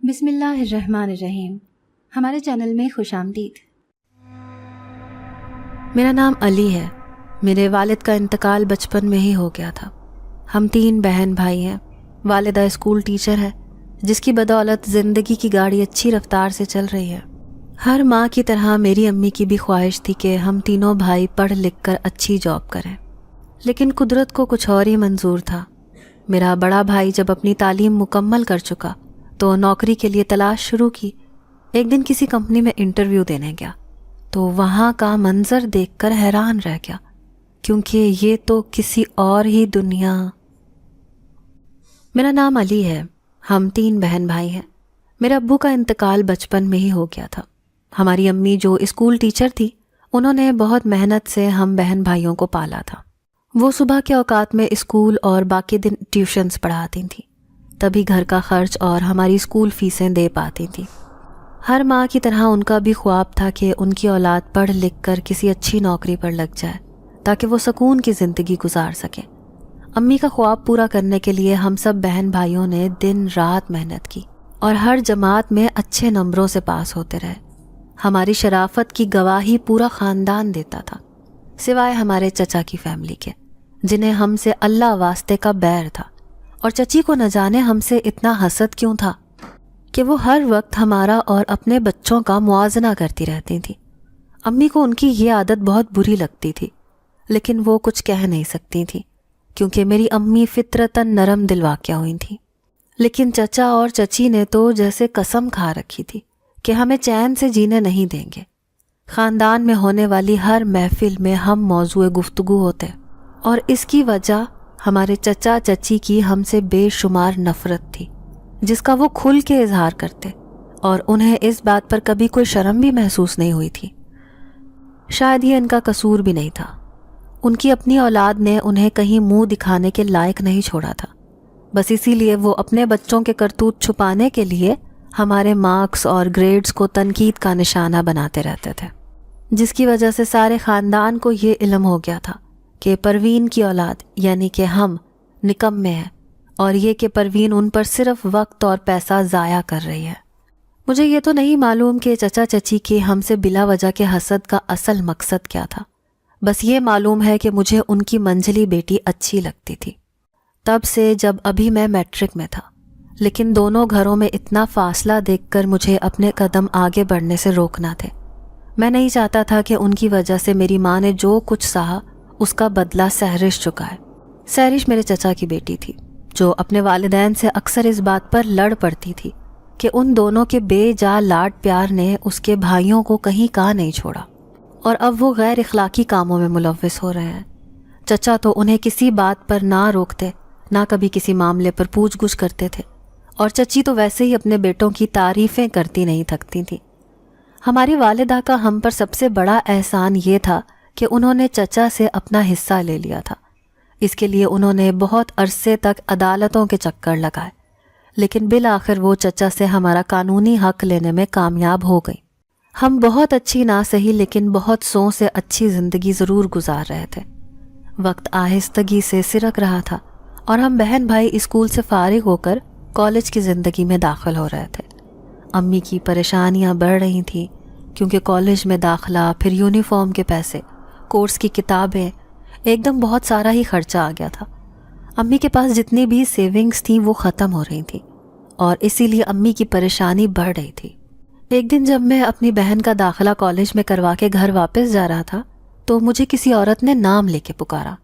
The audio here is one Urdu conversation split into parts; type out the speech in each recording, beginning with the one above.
بسم اللہ الرحمن الرحیم. ہمارے چینل میں خوش آمدید. میرا نام علی ہے. میرے والد کا انتقال بچپن میں ہی ہو گیا تھا. ہم 3 بہن بھائی ہیں. والدہ اسکول ٹیچر ہے جس کی بدولت زندگی کی گاڑی اچھی رفتار سے چل رہی ہے. ہر ماں کی طرح میری امی کی بھی خواہش تھی کہ ہم تینوں بھائی پڑھ لکھ کر اچھی جاب کریں، لیکن قدرت کو کچھ اور ہی منظور تھا. میرا بڑا بھائی جب اپنی تعلیم مکمل کر چکا تو نوکری کے لیے تلاش شروع کی. ایک دن کسی کمپنی میں انٹرویو دینے گیا تو وہاں کا منظر دیکھ کر حیران رہ گیا، کیونکہ یہ تو کسی اور ہی دنیا. میرا نام علی ہے. ہم 3 بہن بھائی ہیں. میرے ابو کا انتقال بچپن میں ہی ہو گیا تھا. ہماری امی جو اسکول ٹیچر تھی، انہوں نے بہت محنت سے ہم بہن بھائیوں کو پالا تھا. وہ صبح کے اوقات میں اسکول اور باقی دن ٹیوشنز پڑھاتی تھیں، تبھی گھر کا خرچ اور ہماری اسکول فیسیں دے پاتی تھیں. ہر ماں کی طرح ان کا بھی خواب تھا کہ ان کی اولاد پڑھ لکھ کر کسی اچھی نوکری پر لگ جائے تاکہ وہ سکون کی زندگی گزار سکیں. امی کا خواب پورا کرنے کے لیے ہم سب بہن بھائیوں نے دن رات محنت کی اور ہر جماعت میں اچھے نمبروں سے پاس ہوتے رہے. ہماری شرافت کی گواہی پورا خاندان دیتا تھا، سوائے ہمارے چچا کی فیملی کے، جنہیں ہم سے اللہ واسطے کا بیر تھا. اور چچی کو نہ جانے ہم سے اتنا حسد کیوں تھا کہ وہ ہر وقت ہمارا اور اپنے بچوں کا موازنہ کرتی رہتی تھی. امی کو ان کی یہ عادت بہت بری لگتی تھی، لیکن وہ کچھ کہہ نہیں سکتی تھی کیونکہ میری امی فطرتاً نرم دل واقع ہوئی تھی. لیکن چچا اور چچی نے تو جیسے قسم کھا رکھی تھی کہ ہمیں چین سے جینے نہیں دیں گے. خاندان میں ہونے والی ہر محفل میں ہم موضوع گفتگو ہوتے، اور اس کی وجہ ہمارے چچا چچی کی ہم سے بے شمار نفرت تھی، جس کا وہ کھل کے اظہار کرتے، اور انہیں اس بات پر کبھی کوئی شرم بھی محسوس نہیں ہوئی تھی. شاید یہ ان کا قصور بھی نہیں تھا. ان کی اپنی اولاد نے انہیں کہیں منہ دکھانے کے لائق نہیں چھوڑا تھا. بس اسی لیے وہ اپنے بچوں کے کرتوت چھپانے کے لیے ہمارے مارکس اور گریڈز کو تنقید کا نشانہ بناتے رہتے تھے، جس کی وجہ سے سارے خاندان کو یہ علم ہو گیا تھا کہ پروین کی اولاد یعنی کہ ہم نکمے ہیں، اور یہ کہ پروین ان پر صرف وقت اور پیسہ ضائع کر رہی ہے. مجھے یہ تو نہیں معلوم کہ چچا چچی کے ہم سے بلا وجہ کے حسد کا اصل مقصد کیا تھا. بس یہ معلوم ہے کہ مجھے ان کی منجلی بیٹی اچھی لگتی تھی، تب سے جب ابھی میں میٹرک میں تھا. لیکن دونوں گھروں میں اتنا فاصلہ دیکھ کر مجھے اپنے قدم آگے بڑھنے سے روکنا تھے. میں نہیں چاہتا تھا کہ ان کی وجہ سے میری ماں نے جو کچھ سہا اس کا بدلہ سہرش چکا ہے. سہرش میرے چچا کی بیٹی تھی جو اپنے والدین سے اکثر اس بات پر لڑ پڑتی تھی کہ ان دونوں کے بے جا لاڈ پیار نے اس کے بھائیوں کو کہیں کا نہیں چھوڑا، اور اب وہ غیر اخلاقی کاموں میں ملوث ہو رہے ہیں. چچا تو انہیں کسی بات پر نہ روکتے، نہ کبھی کسی معاملے پر پوچھ گچھ کرتے تھے، اور چچی تو ویسے ہی اپنے بیٹوں کی تعریفیں کرتی نہیں تھکتی تھی. ہماری والدہ کا ہم پر سب سے بڑا احسان یہ تھا کہ انہوں نے چچا سے اپنا حصہ لے لیا تھا. اس کے لیے انہوں نے بہت عرصے تک عدالتوں کے چکر لگائے، لیکن بالآخر وہ چچا سے ہمارا قانونی حق لینے میں کامیاب ہو گئی. ہم بہت اچھی نہ سہی لیکن بہت سو سے اچھی زندگی ضرور گزار رہے تھے. وقت آہستگی سے سرک رہا تھا اور ہم بہن بھائی اسکول سے فارغ ہو کر کالج کی زندگی میں داخل ہو رہے تھے. امی کی پریشانیاں بڑھ رہی تھیں کیونکہ کالج میں داخلہ، پھر یونیفارم کے پیسے، کورس کی کتابیں، ایک دم بہت سارا ہی خرچہ آ گیا تھا. امی کے پاس جتنی بھی سیونگز تھیں وہ ختم ہو رہی تھیں، اور اسی لیے امی کی پریشانی بڑھ رہی تھی. ایک دن جب میں اپنی بہن کا داخلہ کالج میں کروا کے گھر واپس جا رہا تھا تو مجھے کسی عورت نے نام لے کے پکارا.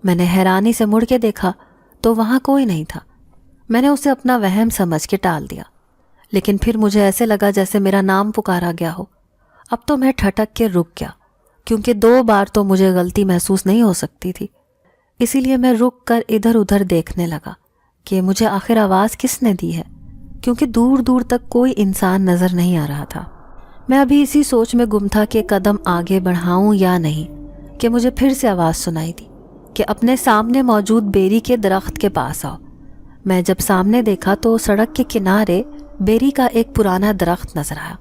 میں نے حیرانی سے مڑ کے دیکھا تو وہاں کوئی نہیں تھا. میں نے اسے اپنا وہم سمجھ کے ٹال دیا، لیکن پھر مجھے ایسے لگا جیسے میرا نام پکارا گیا ہو. اب تو میں ٹھٹک کے رک گیا کیونکہ 2 بار تو مجھے غلطی محسوس نہیں ہو سکتی تھی. اسی لیے میں رک کر ادھر ادھر دیکھنے لگا کہ مجھے آخر آواز کس نے دی ہے، کیونکہ دور دور تک کوئی انسان نظر نہیں آ رہا تھا. میں ابھی اسی سوچ میں گم تھا کہ قدم آگے بڑھاؤں یا نہیں کہ مجھے پھر سے آواز سنائی دی کہ اپنے سامنے موجود بیری کے درخت کے پاس آؤ. میں جب سامنے دیکھا تو سڑک کے کنارے بیری کا ایک پرانا درخت نظر آیا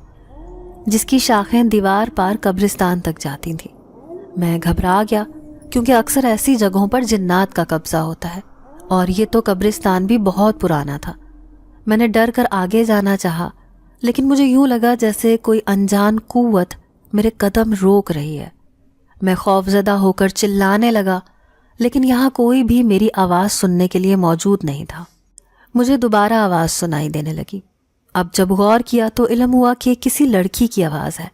جس کی شاخیں دیوار پار قبرستان تک جاتی تھیں. میں گھبرا گیا کیونکہ اکثر ایسی جگہوں پر جنات کا قبضہ ہوتا ہے، اور یہ تو قبرستان بھی بہت پرانا تھا. میں نے ڈر کر آگے جانا چاہا، لیکن مجھے یوں لگا جیسے کوئی انجان قوت میرے قدم روک رہی ہے۔ میں خوفزدہ ہو کر چلانے لگا، لیکن یہاں کوئی بھی میری آواز سننے کے لیے موجود نہیں تھا۔ مجھے دوبارہ آواز سنائی دینے لگی۔ اب جب غور کیا تو علم ہوا کہ کسی لڑکی کی آواز ہے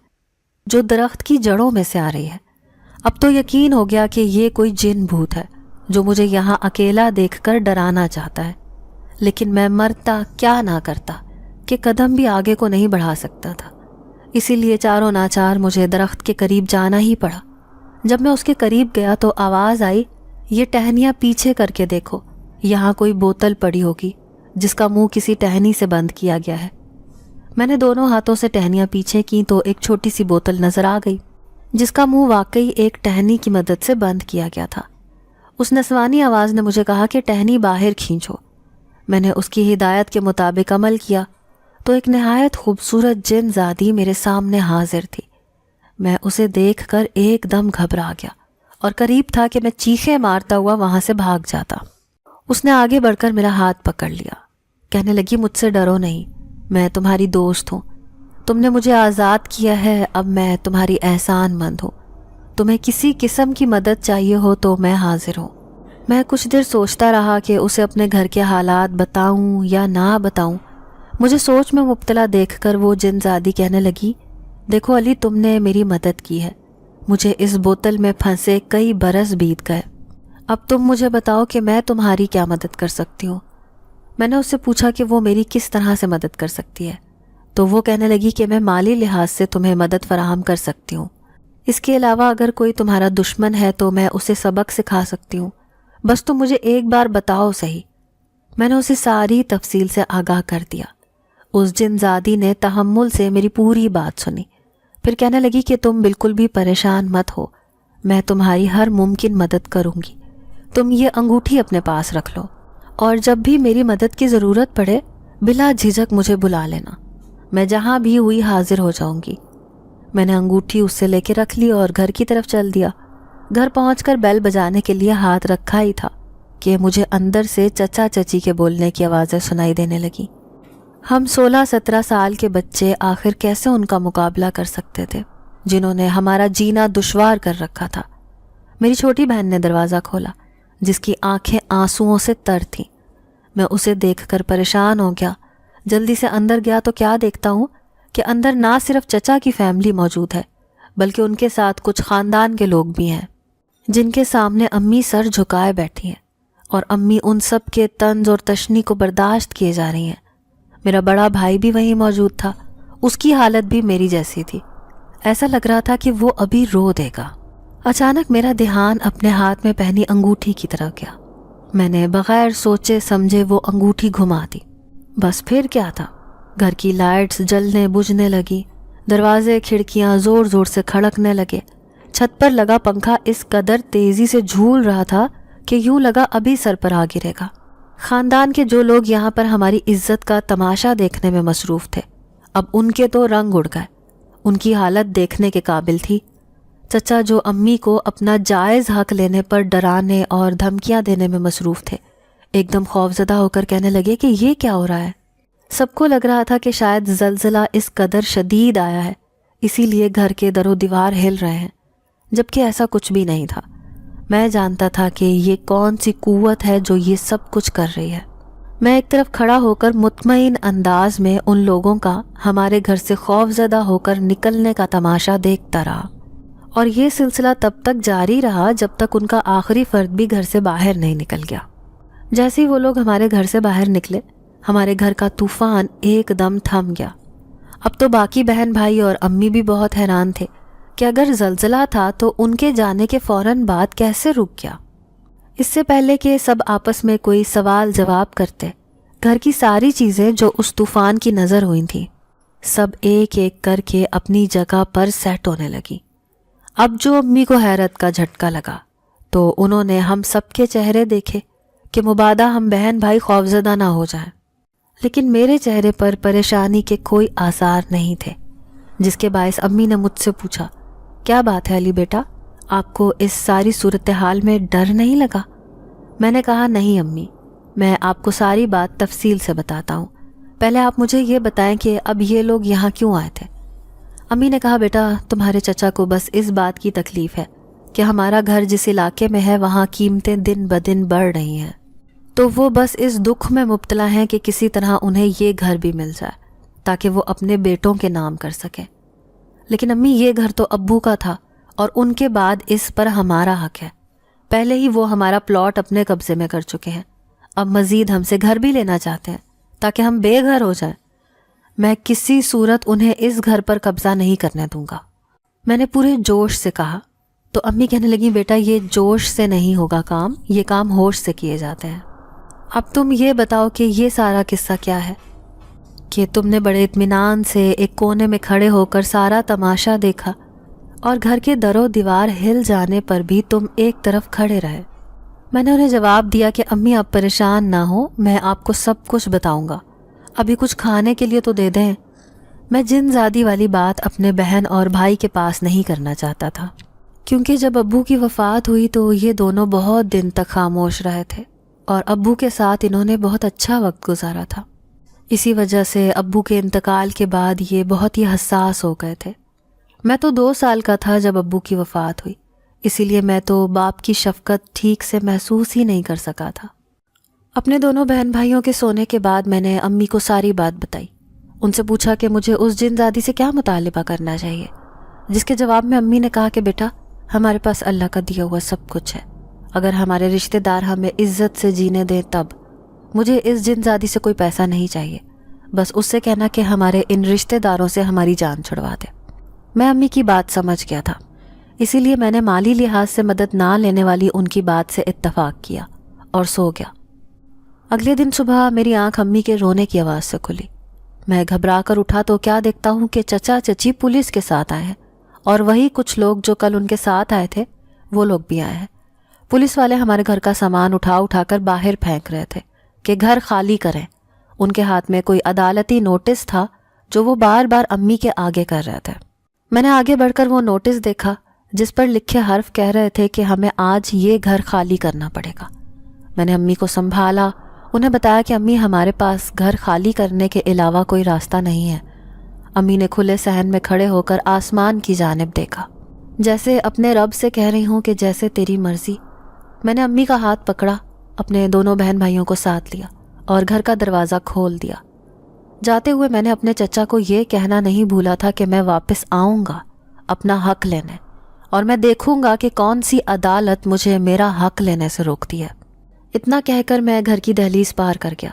جو درخت کی جڑوں میں سے آ رہی ہے۔ اب تو یقین ہو گیا کہ یہ کوئی جن بھوت ہے جو مجھے یہاں اکیلا دیکھ کر ڈرانا چاہتا ہے، لیکن میں مرتا کیا نہ کرتا کہ قدم بھی آگے کو نہیں بڑھا سکتا تھا۔ اسی لیے چاروں ناچار مجھے درخت کے قریب جانا ہی پڑا۔ جب میں اس کے قریب گیا تو آواز آئی، یہ ٹہنیاں پیچھے کر کے دیکھو، یہاں کوئی بوتل پڑی ہوگی جس کا منہ کسی ٹہنی سے بند کیا گیا ہے۔ میں نے دونوں ہاتھوں سے ٹہنیاں پیچھے کی تو ایک چھوٹی سی بوتل نظر آ گئی جس کا منہ واقعی ایک ٹہنی کی مدد سے بند کیا گیا تھا۔ اس نسوانی آواز نے مجھے کہا کہ ٹہنی باہر کھینچو۔ میں نے اس کی ہدایت کے مطابق عمل کیا تو ایک نہایت خوبصورت جن زادی میرے سامنے حاضر تھی۔ میں اسے دیکھ کر ایک دم گھبرا گیا اور قریب تھا کہ میں چیخیں مارتا ہوا وہاں سے بھاگ جاتا۔ اس نے آگے بڑھ کر میرا ہاتھ پکڑ لیا، کہنے لگی مجھ سے ڈرو نہیں، میں تمہاری دوست ہوں، تم نے مجھے آزاد کیا ہے، اب میں تمہاری احسان مند ہوں، تمہیں کسی قسم کی مدد چاہیے ہو تو میں حاضر ہوں۔ میں کچھ دیر سوچتا رہا کہ اسے اپنے گھر کے حالات بتاؤں یا نہ بتاؤں۔ مجھے سوچ میں مبتلا دیکھ کر وہ جن زادی کہنے لگی، دیکھو علی، تم نے میری مدد کی ہے، مجھے اس بوتل میں پھنسے کئی برس بیت گئے، اب تم مجھے بتاؤ کہ میں تمہاری کیا مدد کر سکتی ہوں۔ میں نے اس سے پوچھا کہ وہ میری کس طرح سے مدد کر سکتی ہے، تو وہ کہنے لگی کہ میں مالی لحاظ سے تمہیں مدد فراہم کر سکتی ہوں، اس کے علاوہ اگر کوئی تمہارا دشمن ہے تو میں اسے سبق سکھا سکتی ہوں، بس تم مجھے ایک بار بتاؤ صحیح۔ میں نے اسے ساری تفصیل سے آگاہ کر دیا۔ اس جن زادی نے تحمل سے میری پوری بات سنی، پھر کہنے لگی کہ تم بالکل بھی پریشان مت ہو، میں تمہاری ہر ممکن مدد کروں گی، تم یہ انگوٹھی اپنے پاس رکھ لو اور جب بھی میری مدد کی ضرورت پڑے بلا جھجک مجھے بلا لینا، میں جہاں بھی ہوئی حاضر ہو جاؤں گی۔ میں نے انگوٹھی اس سے لے کے رکھ لی اور گھر کی طرف چل دیا۔ گھر پہنچ کر بیل بجانے کے لیے ہاتھ رکھا ہی تھا کہ مجھے اندر سے چچا چچی کے بولنے کی آوازیں سنائی دینے لگیں۔ ہم 16-17 سال کے بچے آخر کیسے ان کا مقابلہ کر سکتے تھے جنہوں نے ہمارا جینا دشوار کر رکھا تھا۔ میری چھوٹی بہن نے دروازہ کھولا جس کی آنکھیں آنسوؤں سے تر تھیں۔ میں اسے دیکھ کر پریشان ہو گیا۔ جلدی سے اندر گیا تو کیا دیکھتا ہوں کہ اندر نہ صرف چچا کی فیملی موجود ہے بلکہ ان کے ساتھ کچھ خاندان کے لوگ بھی ہیں جن کے سامنے امی سر جھکائے بیٹھی ہیں اور امی ان سب کے طنز اور تشنی کو برداشت کیے جا رہی ہیں۔ میرا بڑا بھائی بھی وہیں موجود تھا، اس کی حالت بھی میری جیسی تھی، ایسا لگ رہا تھا کہ وہ ابھی رو دے گا۔ اچانک میرا دھیان اپنے ہاتھ میں پہنی انگوٹھی کی طرف گیا۔ میں نے بغیر سوچے سمجھے وہ انگوٹھی گھما دی۔ بس پھر کیا تھا، گھر کی لائٹس جلنے بجھنے لگی، دروازے کھڑکیاں زور زور سے کھڑکنے لگے، چھت پر لگا پنکھا اس قدر تیزی سے جھول رہا تھا کہ یوں لگا ابھی سر پر آ گرے گا۔ خاندان کے جو لوگ یہاں پر ہماری عزت کا تماشا دیکھنے میں مصروف تھے اب ان کے تو رنگ اڑ گئے، ان کی حالت دیکھنے کے قابل تھی۔ چچا جو امی کو اپنا جائز حق لینے پر ڈرانے اور دھمکیاں دینے میں مصروف تھے، ایک دم خوفزدہ ہو کر کہنے لگے کہ یہ کیا ہو رہا ہے۔ سب کو لگ رہا تھا کہ شاید زلزلہ اس قدر شدید آیا ہے، اسی لیے گھر کے در و دیوار ہل رہے ہیں، جبکہ ایسا کچھ بھی نہیں تھا۔ میں جانتا تھا کہ یہ کون سی قوت ہے جو یہ سب کچھ کر رہی ہے۔ میں ایک طرف کھڑا ہو کر مطمئن انداز میں ان لوگوں کا ہمارے گھر سے خوفزدہ ہو کر نکلنے کا تماشا دیکھتا رہا، اور یہ سلسلہ تب تک جاری رہا جب تک ان کا آخری فرد بھی گھر سے باہر نہیں نکل گیا۔ جیسے ہی وہ لوگ ہمارے گھر سے باہر نکلے، ہمارے گھر کا طوفان ایک دم تھم گیا۔ اب تو باقی بہن بھائی اور امی بھی بہت حیران تھے کہ اگر زلزلہ تھا تو ان کے جانے کے فوراً بعد کیسے رک گیا۔ اس سے پہلے کہ سب آپس میں کوئی سوال جواب کرتے، گھر کی ساری چیزیں جو اس طوفان کی نظر ہوئی تھیں سب ایک ایک کر کے اپنی جگہ پر سیٹ ہونے لگی۔ اب جو امی کو حیرت کا جھٹکا لگا تو انہوں نے ہم سب کے چہرے دیکھے کہ مبادا ہم بہن بھائی خوفزدہ نہ ہو جائیں، لیکن میرے چہرے پر پریشانی کے کوئی آثار نہیں تھے، جس کے باعث امی نے مجھ سے پوچھا، کیا بات ہے علی بیٹا، آپ کو اس ساری صورتحال میں ڈر نہیں لگا؟ میں نے کہا نہیں امی، میں آپ کو ساری بات تفصیل سے بتاتا ہوں، پہلے آپ مجھے یہ بتائیں کہ اب یہ لوگ یہاں کیوں آئے تھے؟ امی نے کہا بیٹا تمہارے چچا کو بس اس بات کی تکلیف ہے کہ ہمارا گھر جس علاقے میں ہے وہاں قیمتیں دن بدن بڑھ رہی ہیں، تو وہ بس اس دکھ میں مبتلا ہیں کہ کسی طرح انہیں یہ گھر بھی مل جائے تاکہ وہ اپنے بیٹوں کے نام کر سکیں۔ لیکن امی یہ گھر تو ابو کا تھا اور ان کے بعد اس پر ہمارا حق ہے۔ پہلے ہی وہ ہمارا پلاٹ اپنے قبضے میں کر چکے ہیں، اب مزید ہم سے گھر بھی لینا چاہتے ہیں تاکہ ہم بے گھر ہو جائیں۔ میں کسی صورت انہیں اس گھر پر قبضہ نہیں کرنے دوں گا، میں نے پورے جوش سے کہا۔ تو امی کہنے لگی بیٹا یہ جوش سے نہیں ہوگا کام، یہ کام ہوش سے کیے جاتے ہیں۔ اب تم یہ بتاؤ کہ یہ سارا قصہ کیا ہے کہ تم نے بڑے اطمینان سے ایک کونے میں کھڑے ہو کر سارا تماشا دیکھا اور گھر کے در و دیوار ہل جانے پر بھی تم ایک طرف کھڑے رہے۔ میں نے انہیں جواب دیا کہ امی آپ پریشان نہ ہو، میں آپ کو سب کچھ بتاؤں گا، ابھی کچھ کھانے کے لیے تو دے دیں۔ میں جن زادی والی بات اپنے بہن اور بھائی کے پاس نہیں کرنا چاہتا تھا، کیونکہ جب ابو کی وفات ہوئی تو یہ دونوں بہت دن تک خاموش رہے تھے اور ابو کے ساتھ انہوں نے بہت اچھا وقت گزارا تھا۔ اسی وجہ سے ابو کے انتقال کے بعد یہ بہت ہی حساس ہو گئے تھے۔ میں تو 2 سال کا تھا جب ابو کی وفات ہوئی، اسی لیے میں تو باپ کی شفقت ٹھیک سے محسوس ہی نہیں کر سکا تھا۔ اپنے دونوں بہن بھائیوں کے سونے کے بعد میں نے امی کو ساری بات بتائی، ان سے پوچھا کہ مجھے اس جن زادی سے کیا مطالبہ کرنا چاہیے، جس کے جواب میں امی نے کہا کہ بیٹا ہمارے پاس اللہ کا دیا ہوا سب کچھ ہے، اگر ہمارے رشتہ دار ہمیں عزت سے جینے دیں تب، مجھے اس جن زادی سے کوئی پیسہ نہیں چاہیے، بس اس سے کہنا کہ ہمارے ان رشتہ داروں سے ہماری جان چھڑوا دے۔ میں امی کی بات سمجھ گیا تھا، اسی لیے میں نے مالی لحاظ سے مدد نہ لینے والی ان کی بات سے اتفاق کیا اور سو گیا۔ اگلے دن صبح میری آنکھ امی کے رونے کی آواز سے کھلی۔ میں گھبرا کر اٹھا تو کیا دیکھتا ہوں کہ چچا چچی پولیس کے ساتھ آئے ہیں، اور وہی کچھ لوگ جو کل ان کے ساتھ آئے تھے وہ لوگ بھی آئے ہیں۔ پولیس والے ہمارے گھر کا سامان اٹھا کر باہر پھینک رہے تھے کہ گھر خالی کریں۔ ان کے ہاتھ میں کوئی عدالتی نوٹس تھا جو وہ بار بار امی کے آگے کر رہے تھے۔ میں نے آگے بڑھ کر وہ نوٹس دیکھا جس پر لکھے حرف کہہ رہے تھے کہ ہمیں آج یہ گھر خالی کرنا پڑے گا۔ میں نے امی کو سنبھالا، انہیں بتایا کہ امی ہمارے پاس گھر خالی کرنے کے علاوہ کوئی راستہ نہیں ہے۔ امی نے کھلے صحن میں کھڑے ہو کر آسمان کی جانب دیکھا، جیسے اپنے رب سے کہہ رہی ہوں کہ جیسے تیری مرضی۔ میں نے امی کا ہاتھ پکڑا، اپنے دونوں بہن بھائیوں کو ساتھ لیا اور گھر کا دروازہ کھول دیا۔ جاتے ہوئے میں نے اپنے چچا کو یہ کہنا نہیں بھولا تھا کہ میں واپس آؤں گا اپنا حق لینے، اور میں دیکھوں گا کہ کون سی عدالت مجھے میرا حق لینے سے روکتی ہے۔ اتنا کہہ کر میں گھر کی دہلیز پار کر گیا۔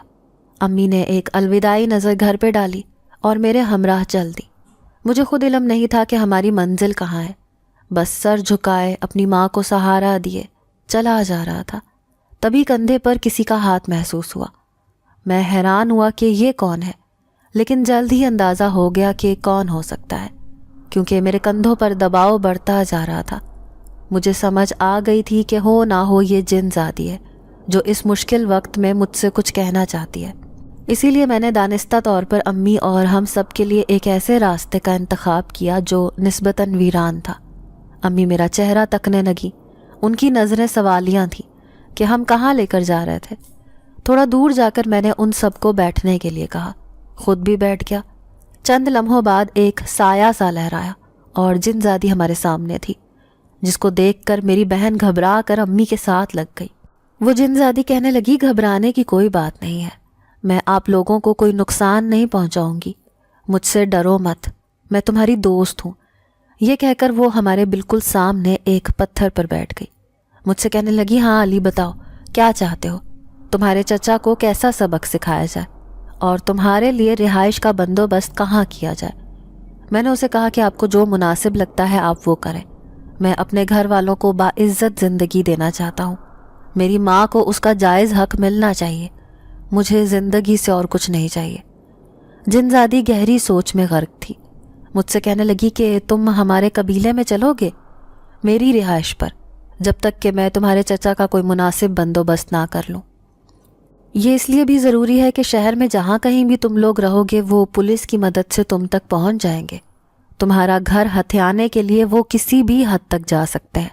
امی نے ایک الوداعی نظر گھر پہ ڈالی اور میرے ہمراہ چل دی۔ مجھے خود علم نہیں تھا کہ ہماری منزل کہاں ہے، بس سر جھکائے اپنی ماں کو سہارا دیے چلا جا رہا تھا۔ تبھی کندھے پر کسی کا ہاتھ محسوس ہوا۔ میں حیران ہوا کہ یہ کون ہے، لیکن جلد ہی اندازہ ہو گیا کہ کون ہو سکتا ہے، کیونکہ میرے کندھوں پر دباؤ بڑھتا جا رہا تھا۔ مجھے سمجھ آ گئی تھی کہ ہو نہ ہو یہ جن زادی ہے جو اس مشکل وقت میں مجھ سے کچھ کہنا چاہتی ہے۔ اسی لیے میں نے دانستہ طور پر امی اور ہم سب کے لیے ایک ایسے راستے کا انتخاب کیا جو نسبتاً ویران تھا۔ امی میرا چہرہ تکنے لگی، ان کی نظریں سوالیاں تھیں کہ ہم کہاں لے کر جا رہے تھے۔ تھوڑا دور جا کر میں نے ان سب کو بیٹھنے کے لیے کہا، خود بھی بیٹھ گیا۔ چند لمحوں بعد ایک سایہ سا لہرایا اور جن زادی ہمارے سامنے تھی، جس کو دیکھ کر میری بہن گھبرا کر امی کے ساتھ لگ گئی۔ وہ جن زادی کہنے لگی گھبرانے کی کوئی بات نہیں ہے، میں آپ لوگوں کو کوئی نقصان نہیں پہنچاؤں گی، مجھ سے ڈرو مت، میں تمہاری دوست ہوں۔ یہ کہہ کر وہ ہمارے بالکل سامنے ایک پتھر پر بیٹھ گئی۔ مجھ سے کہنے لگی ہاں علی بتاؤ کیا چاہتے ہو، تمہارے چچا کو کیسا سبق سکھایا جائے اور تمہارے لیے رہائش کا بندوبست کہاں کیا جائے۔ میں نے اسے کہا کہ آپ کو جو مناسب لگتا ہے آپ وہ کریں، میں اپنے گھر والوں کو باعزت زندگی دینا چاہتا ہوں، میری ماں کو اس کا جائز حق ملنا چاہیے، مجھے زندگی سے اور کچھ نہیں چاہیے۔ جن زادی گہری سوچ میں غرق تھی، مجھ سے کہنے لگی کہ تم ہمارے قبیلے میں چلو گے میری رہائش پر، جب تک کہ میں تمہارے چچا کا کوئی مناسب بندوبست نہ کر لوں۔ یہ اس لیے بھی ضروری ہے کہ شہر میں جہاں کہیں بھی تم لوگ رہو گے وہ پولیس کی مدد سے تم تک پہنچ جائیں گے۔ تمہارا گھر ہتھیانے کے لیے وہ کسی بھی حد تک جا سکتے ہیں،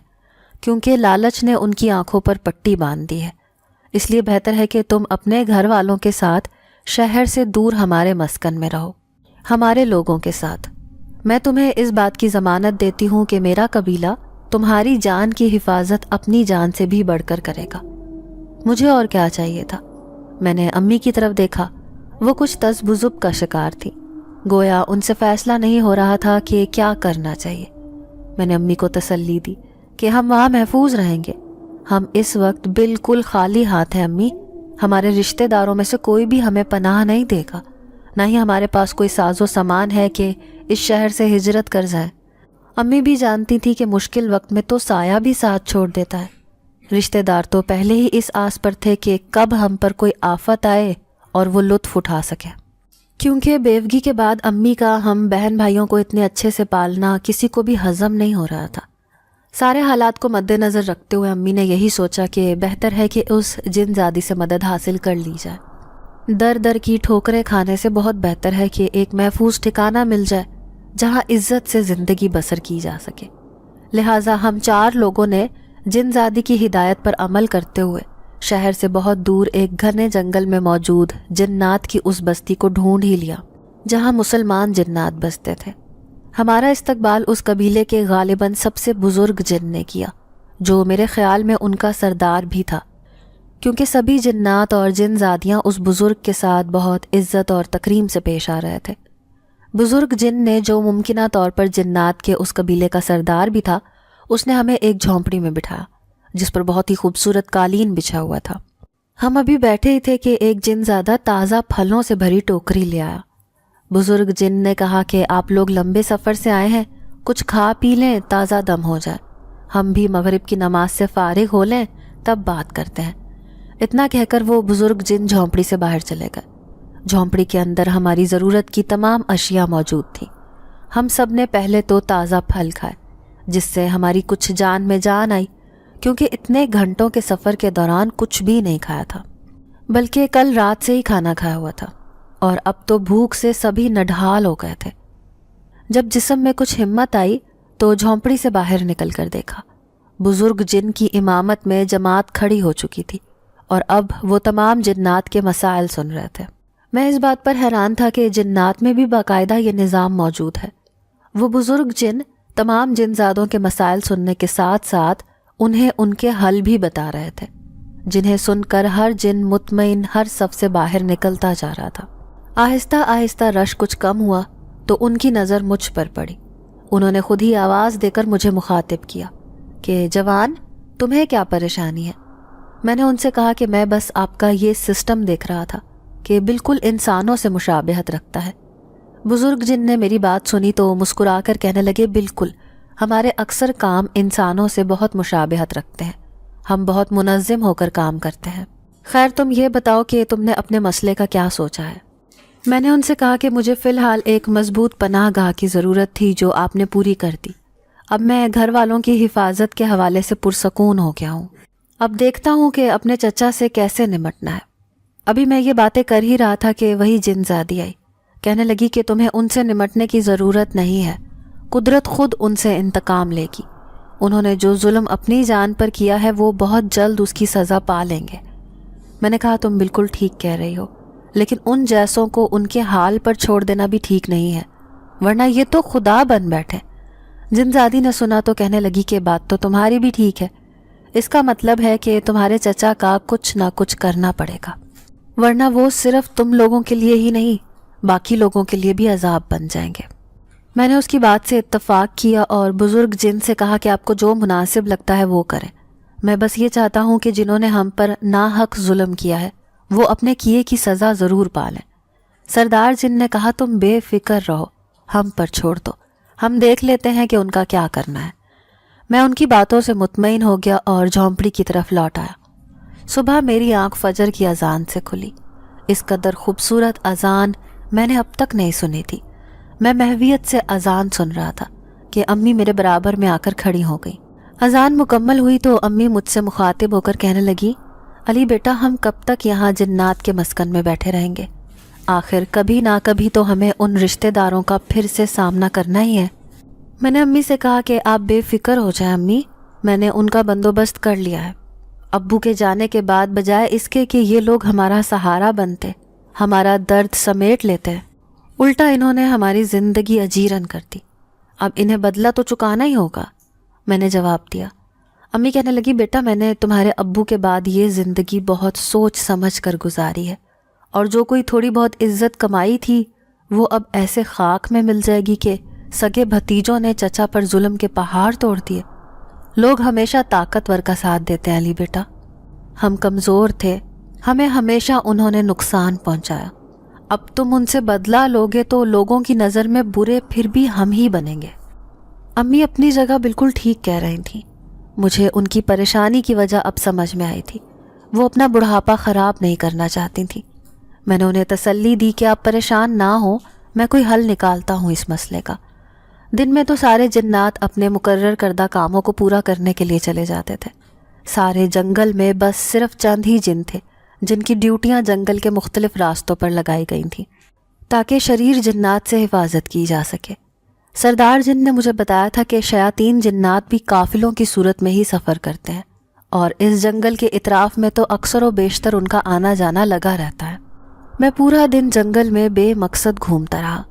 کیونکہ لالچ نے ان کی آنکھوں پر پٹی باندھ دی ہے۔ اس لیے بہتر ہے کہ تم اپنے گھر والوں کے ساتھ شہر سے دور ہمارے مسکن میں رہو، ہمارے لوگوں کے ساتھ۔ میں تمہیں اس بات کی ضمانت دیتی ہوں کہ میرا قبیلہ تمہاری جان کی حفاظت اپنی جان سے بھی بڑھ کر کرے گا۔ مجھے اور کیا چاہیے تھا؟ میں نے امی کی طرف دیکھا، وہ کچھ تذبذب کا شکار تھی، گویا ان سے فیصلہ نہیں ہو رہا تھا کہ کیا کرنا چاہیے۔ میں نے امی کو تسلی دی کہ ہم وہاں محفوظ رہیں گے، ہم اس وقت بالکل خالی ہاتھ ہیں امی، ہمارے رشتہ داروں میں سے کوئی بھی ہمیں پناہ نہیں دے گا، نہ ہی ہمارے پاس کوئی ساز و سامان ہے کہ اس شہر سے ہجرت کر جائے۔ امی بھی جانتی تھی کہ مشکل وقت میں تو سایہ بھی ساتھ چھوڑ دیتا ہے۔ رشتہ دار تو پہلے ہی اس آس پر تھے کہ کب ہم پر کوئی آفت آئے اور وہ لطف اٹھا سکے، کیونکہ بیوگی کے بعد امی کا ہم بہن بھائیوں کو اتنے اچھے سے پالنا کسی کو بھی ہضم نہیں ہو رہا تھا۔ سارے حالات کو مد نظر رکھتے ہوئے امی نے یہی سوچا کہ بہتر ہے کہ اس جن زادی سے مدد حاصل کر لی جائے۔ در در کی ٹھوکریں کھانے سے بہت بہتر ہے کہ ایک محفوظ ٹھکانہ مل جائے جہاں عزت سے زندگی بسر کی جا سکے۔ لہٰذا ہم 4 لوگوں نے جن زادی کی ہدایت پر عمل کرتے ہوئے شہر سے بہت دور ایک گھنے جنگل میں موجود جنات کی اس بستی کو ڈھونڈ ہی لیا جہاں مسلمان جنات بستے تھے۔ ہمارا استقبال اس قبیلے کے غالباً سب سے بزرگ جن نے کیا، جو میرے خیال میں ان کا سردار بھی تھا، کیونکہ سبھی جنات اور جن زادیاں اس بزرگ کے ساتھ بہت عزت اور تکریم سے پیش آ رہے تھے۔ بزرگ جن نے، جو ممکنہ طور پر جنات کے اس قبیلے کا سردار بھی تھا، اس نے ہمیں ایک جھونپڑی میں بٹھایا جس پر بہت ہی خوبصورت قالین بچھا ہوا تھا۔ ہم ابھی بیٹھے ہی تھے کہ ایک جن زادہ تازہ پھلوں سے بھری ٹوکری لے آیا۔ بزرگ جن نے کہا کہ آپ لوگ لمبے سفر سے آئے ہیں، کچھ کھا پی لیں تازہ دم ہو جائے، ہم بھی مغرب کی نماز سے فارغ ہو لیں تب بات کرتے ہیں۔ اتنا کہہ کر وہ بزرگ جن جھونپڑی سے باہر چلے گئے۔ جھونپڑی کے اندر ہماری ضرورت کی تمام اشیاء موجود تھیں۔ ہم سب نے پہلے تو تازہ پھل کھائے، جس سے ہماری کچھ جان میں جان آئی، کیونکہ اتنے گھنٹوں کے سفر کے دوران کچھ بھی نہیں کھایا تھا، بلکہ کل رات سے ہی کھانا کھایا ہوا تھا، اور اب تو بھوک سے سبھی نڈھال ہو گئے تھے۔ جب جسم میں کچھ ہمت آئی تو جھونپڑی سے باہر نکل کر دیکھا، بزرگ جن کی امامت میں جماعت کھڑی ہو چکی تھی، اور اب وہ تمام جنات کے مسائل سن رہے تھے۔ میں اس بات پر حیران تھا کہ جنات میں بھی باقاعدہ یہ نظام موجود ہے۔ وہ بزرگ جن تمام جن زادوں کے مسائل سننے کے ساتھ ساتھ انہیں ان کے حل بھی بتا رہے تھے، جنہیں سن کر ہر جن مطمئن ہر صف سے باہر نکلتا جا رہا تھا۔ آہستہ آہستہ رش کچھ کم ہوا تو ان کی نظر مجھ پر پڑی۔ انہوں نے خود ہی آواز دے کر مجھے مخاطب کیا کہ جوان، تمہیں کیا پریشانی ہے؟ میں نے ان سے کہا کہ میں بس آپ کا یہ سسٹم دیکھ رہا تھا کہ بالکل انسانوں سے مشابہت رکھتا ہے۔ بزرگ جن نے میری بات سنی تو مسکرا کر کہنے لگے، بالکل، ہمارے اکثر کام انسانوں سے بہت مشابہت رکھتے ہیں، ہم بہت منظم ہو کر کام کرتے ہیں۔ خیر، تم یہ بتاؤ کہ تم نے اپنے مسئلے کا کیا سوچا ہے؟ میں نے ان سے کہا کہ مجھے فی الحال ایک مضبوط پناہ گاہ کی ضرورت تھی جو آپ نے پوری کر دی۔ اب میں گھر والوں کی حفاظت کے حوالے سے پرسکون ہو گیا ہوں۔ اب دیکھتا ہوں کہ اپنے چچا سے کیسے نمٹنا ہے۔ ابھی میں یہ باتیں کر ہی رہا تھا کہ وہی جن زادی آئی، کہنے لگی کہ تمہیں ان سے نمٹنے کی ضرورت نہیں ہے، قدرت خود ان سے انتقام لے گی۔ انہوں نے جو ظلم اپنی جان پر کیا ہے وہ بہت جلد اس کی سزا پا لیں گے۔ میں نے کہا، تم بالکل ٹھیک کہہ رہی ہو، لیکن ان جیسوں کو ان کے حال پر چھوڑ دینا بھی ٹھیک نہیں ہے، ورنہ یہ تو خدا بن بیٹھے۔ جن زادی نے سنا تو کہنے لگی کہ بات تو تمہاری بھی ٹھیک ہے، اس کا مطلب ہے کہ تمہارے چچا کا کچھ نہ کچھ کرنا پڑے گا، ورنہ وہ صرف تم لوگوں کے لیے ہی نہیں، باقی لوگوں کے لیے بھی عذاب بن جائیں گے۔ میں نے اس کی بات سے اتفاق کیا اور بزرگ جن سے کہا کہ آپ کو جو مناسب لگتا ہے وہ کریں، میں بس یہ چاہتا ہوں کہ جنہوں نے ہم پر ناحق ظلم کیا ہے وہ اپنے کیے کی سزا ضرور پالیں۔ سردار جن نے کہا، تم بے فکر رہو، ہم پر چھوڑ دو، ہم دیکھ لیتے ہیں کہ ان کا کیا کرنا ہے۔ میں ان کی باتوں سے مطمئن ہو گیا اور جھونپڑی کی طرف لوٹ آیا۔ صبح میری آنکھ فجر کی اذان سے کھلی۔ اس قدر خوبصورت اذان میں نے اب تک نہیں سنی تھی۔ میں محویت سے اذان سن رہا تھا کہ امی میرے برابر میں آ کر کھڑی ہو گئی۔ اذان مکمل ہوئی تو امی مجھ سے مخاطب ہو کر کہنے لگی، علی بیٹا، ہم کب تک یہاں جنات کے مسکن میں بیٹھے رہیں گے؟ آخر کبھی نہ کبھی تو ہمیں ان رشتہ داروں کا پھر سے سامنا کرنا ہی ہے۔ میں نے امی سے کہا کہ آپ بے فکر ہو جائیں امی، میں نے ان کا بندوبست کر لیا ہے۔ ابو کے جانے کے بعد بجائے اس کے کہ یہ لوگ ہمارا سہارا بنتے، ہمارا درد سمیٹ لیتے ہیں، الٹا انہوں نے ہماری زندگی اجیرن کر دی، اب انہیں بدلہ تو چکانا ہی ہوگا۔ میں نے جواب دیا۔ امی کہنے لگی، بیٹا میں نے تمہارے ابو کے بعد یہ زندگی بہت سوچ سمجھ کر گزاری ہے، اور جو کوئی تھوڑی بہت عزت کمائی تھی وہ اب ایسے خاک میں مل جائے گی کہ سگے بھتیجوں نے چچا پر ظلم کے پہاڑ توڑ دیے۔ لوگ ہمیشہ طاقتور کا ساتھ دیتے ہیں علی بیٹا، ہم کمزور تھے، ہمیں ہمیشہ انہوں نے نقصان پہنچایا، اب تم ان سے بدلہ لوگے تو لوگوں کی نظر میں برے پھر بھی ہم ہی بنیں گے۔ امی اپنی جگہ بالکل ٹھیک کہہ رہی تھیں، مجھے ان کی پریشانی کی وجہ اب سمجھ میں آئی تھی، وہ اپنا بڑھاپا خراب نہیں کرنا چاہتی تھیں۔ میں نے انہیں تسلی دی کہ آپ پریشان نہ ہوں، میں کوئی حل نکالتا ہوں اس مسئلے کا۔ دن میں تو سارے جنات اپنے مقرر کردہ کاموں کو پورا کرنے کے لیے چلے جاتے تھے، سارے جنگل میں بس صرف چند ہی جن تھے جن کی ڈیوٹیاں جنگل کے مختلف راستوں پر لگائی گئی تھیں تاکہ شریر جنات سے حفاظت کی جا سکے۔ سردار جن نے مجھے بتایا تھا کہ شیاطین جنات بھی قافلوں کی صورت میں ہی سفر کرتے ہیں، اور اس جنگل کے اطراف میں تو اکثر و بیشتر ان کا آنا جانا لگا رہتا ہے۔ میں پورا دن جنگل میں بے مقصد گھومتا رہا۔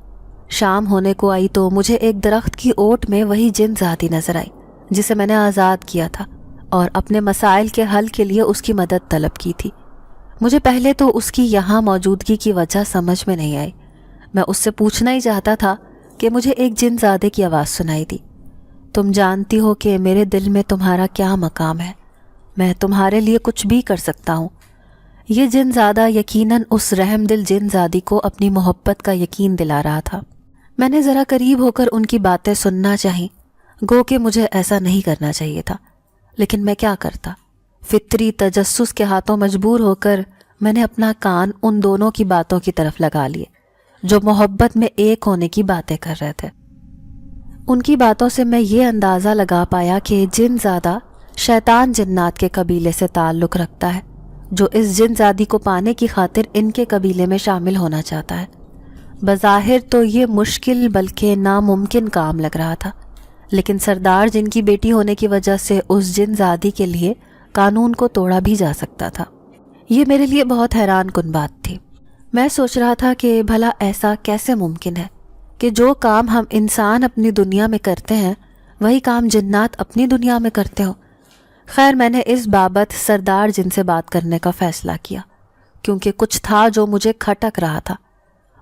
شام ہونے کو آئی تو مجھے ایک درخت کی اوٹ میں وہی جن ذاتی نظر آئی جسے میں نے آزاد کیا تھا، اور اپنے مسائل کے حل کے لیے اس کی مدد طلب کی تھی۔ مجھے پہلے تو اس کی یہاں موجودگی کی وجہ سمجھ میں نہیں آئی، میں اس سے پوچھنا ہی چاہتا تھا کہ مجھے ایک جن زادے کی آواز سنائی دی، تم جانتی ہو کہ میرے دل میں تمہارا کیا مقام ہے، میں تمہارے لیے کچھ بھی کر سکتا ہوں۔ یہ جن زادہ یقیناً اس رحم دل جن زادی کو اپنی محبت کا یقین دلا رہا تھا۔ میں نے ذرا قریب ہو کر ان کی باتیں سننا چاہی، گو کہ مجھے ایسا نہیں کرنا چاہیے تھا، لیکن میں کیا کرتا؟ فطری تجسس کے ہاتھوں مجبور ہو کر میں نے اپنا کان ان دونوں کی باتوں کی طرف لگا لیے جو محبت میں ایک ہونے کی باتیں کر رہے تھے۔ ان کی باتوں سے میں یہ اندازہ لگا پایا کہ جن زادہ شیطان جنات کے قبیلے سے تعلق رکھتا ہے جو اس جن زادی کو پانے کی خاطر ان کے قبیلے میں شامل ہونا چاہتا ہے۔ بظاہر تو یہ مشکل بلکہ ناممکن کام لگ رہا تھا، لیکن سردار جن کی بیٹی ہونے کی وجہ سے اس جن زادی کے لیے قانون کو توڑا بھی جا سکتا تھا۔ یہ میرے لیے بہت حیران کن بات تھی۔ میں سوچ رہا تھا کہ بھلا ایسا کیسے ممکن ہے کہ جو کام ہم انسان اپنی دنیا میں کرتے ہیں وہی کام جنات اپنی دنیا میں کرتے ہوں۔ خیر میں نے اس بابت سردار جن سے بات کرنے کا فیصلہ کیا، کیونکہ کچھ تھا جو مجھے کھٹک رہا تھا۔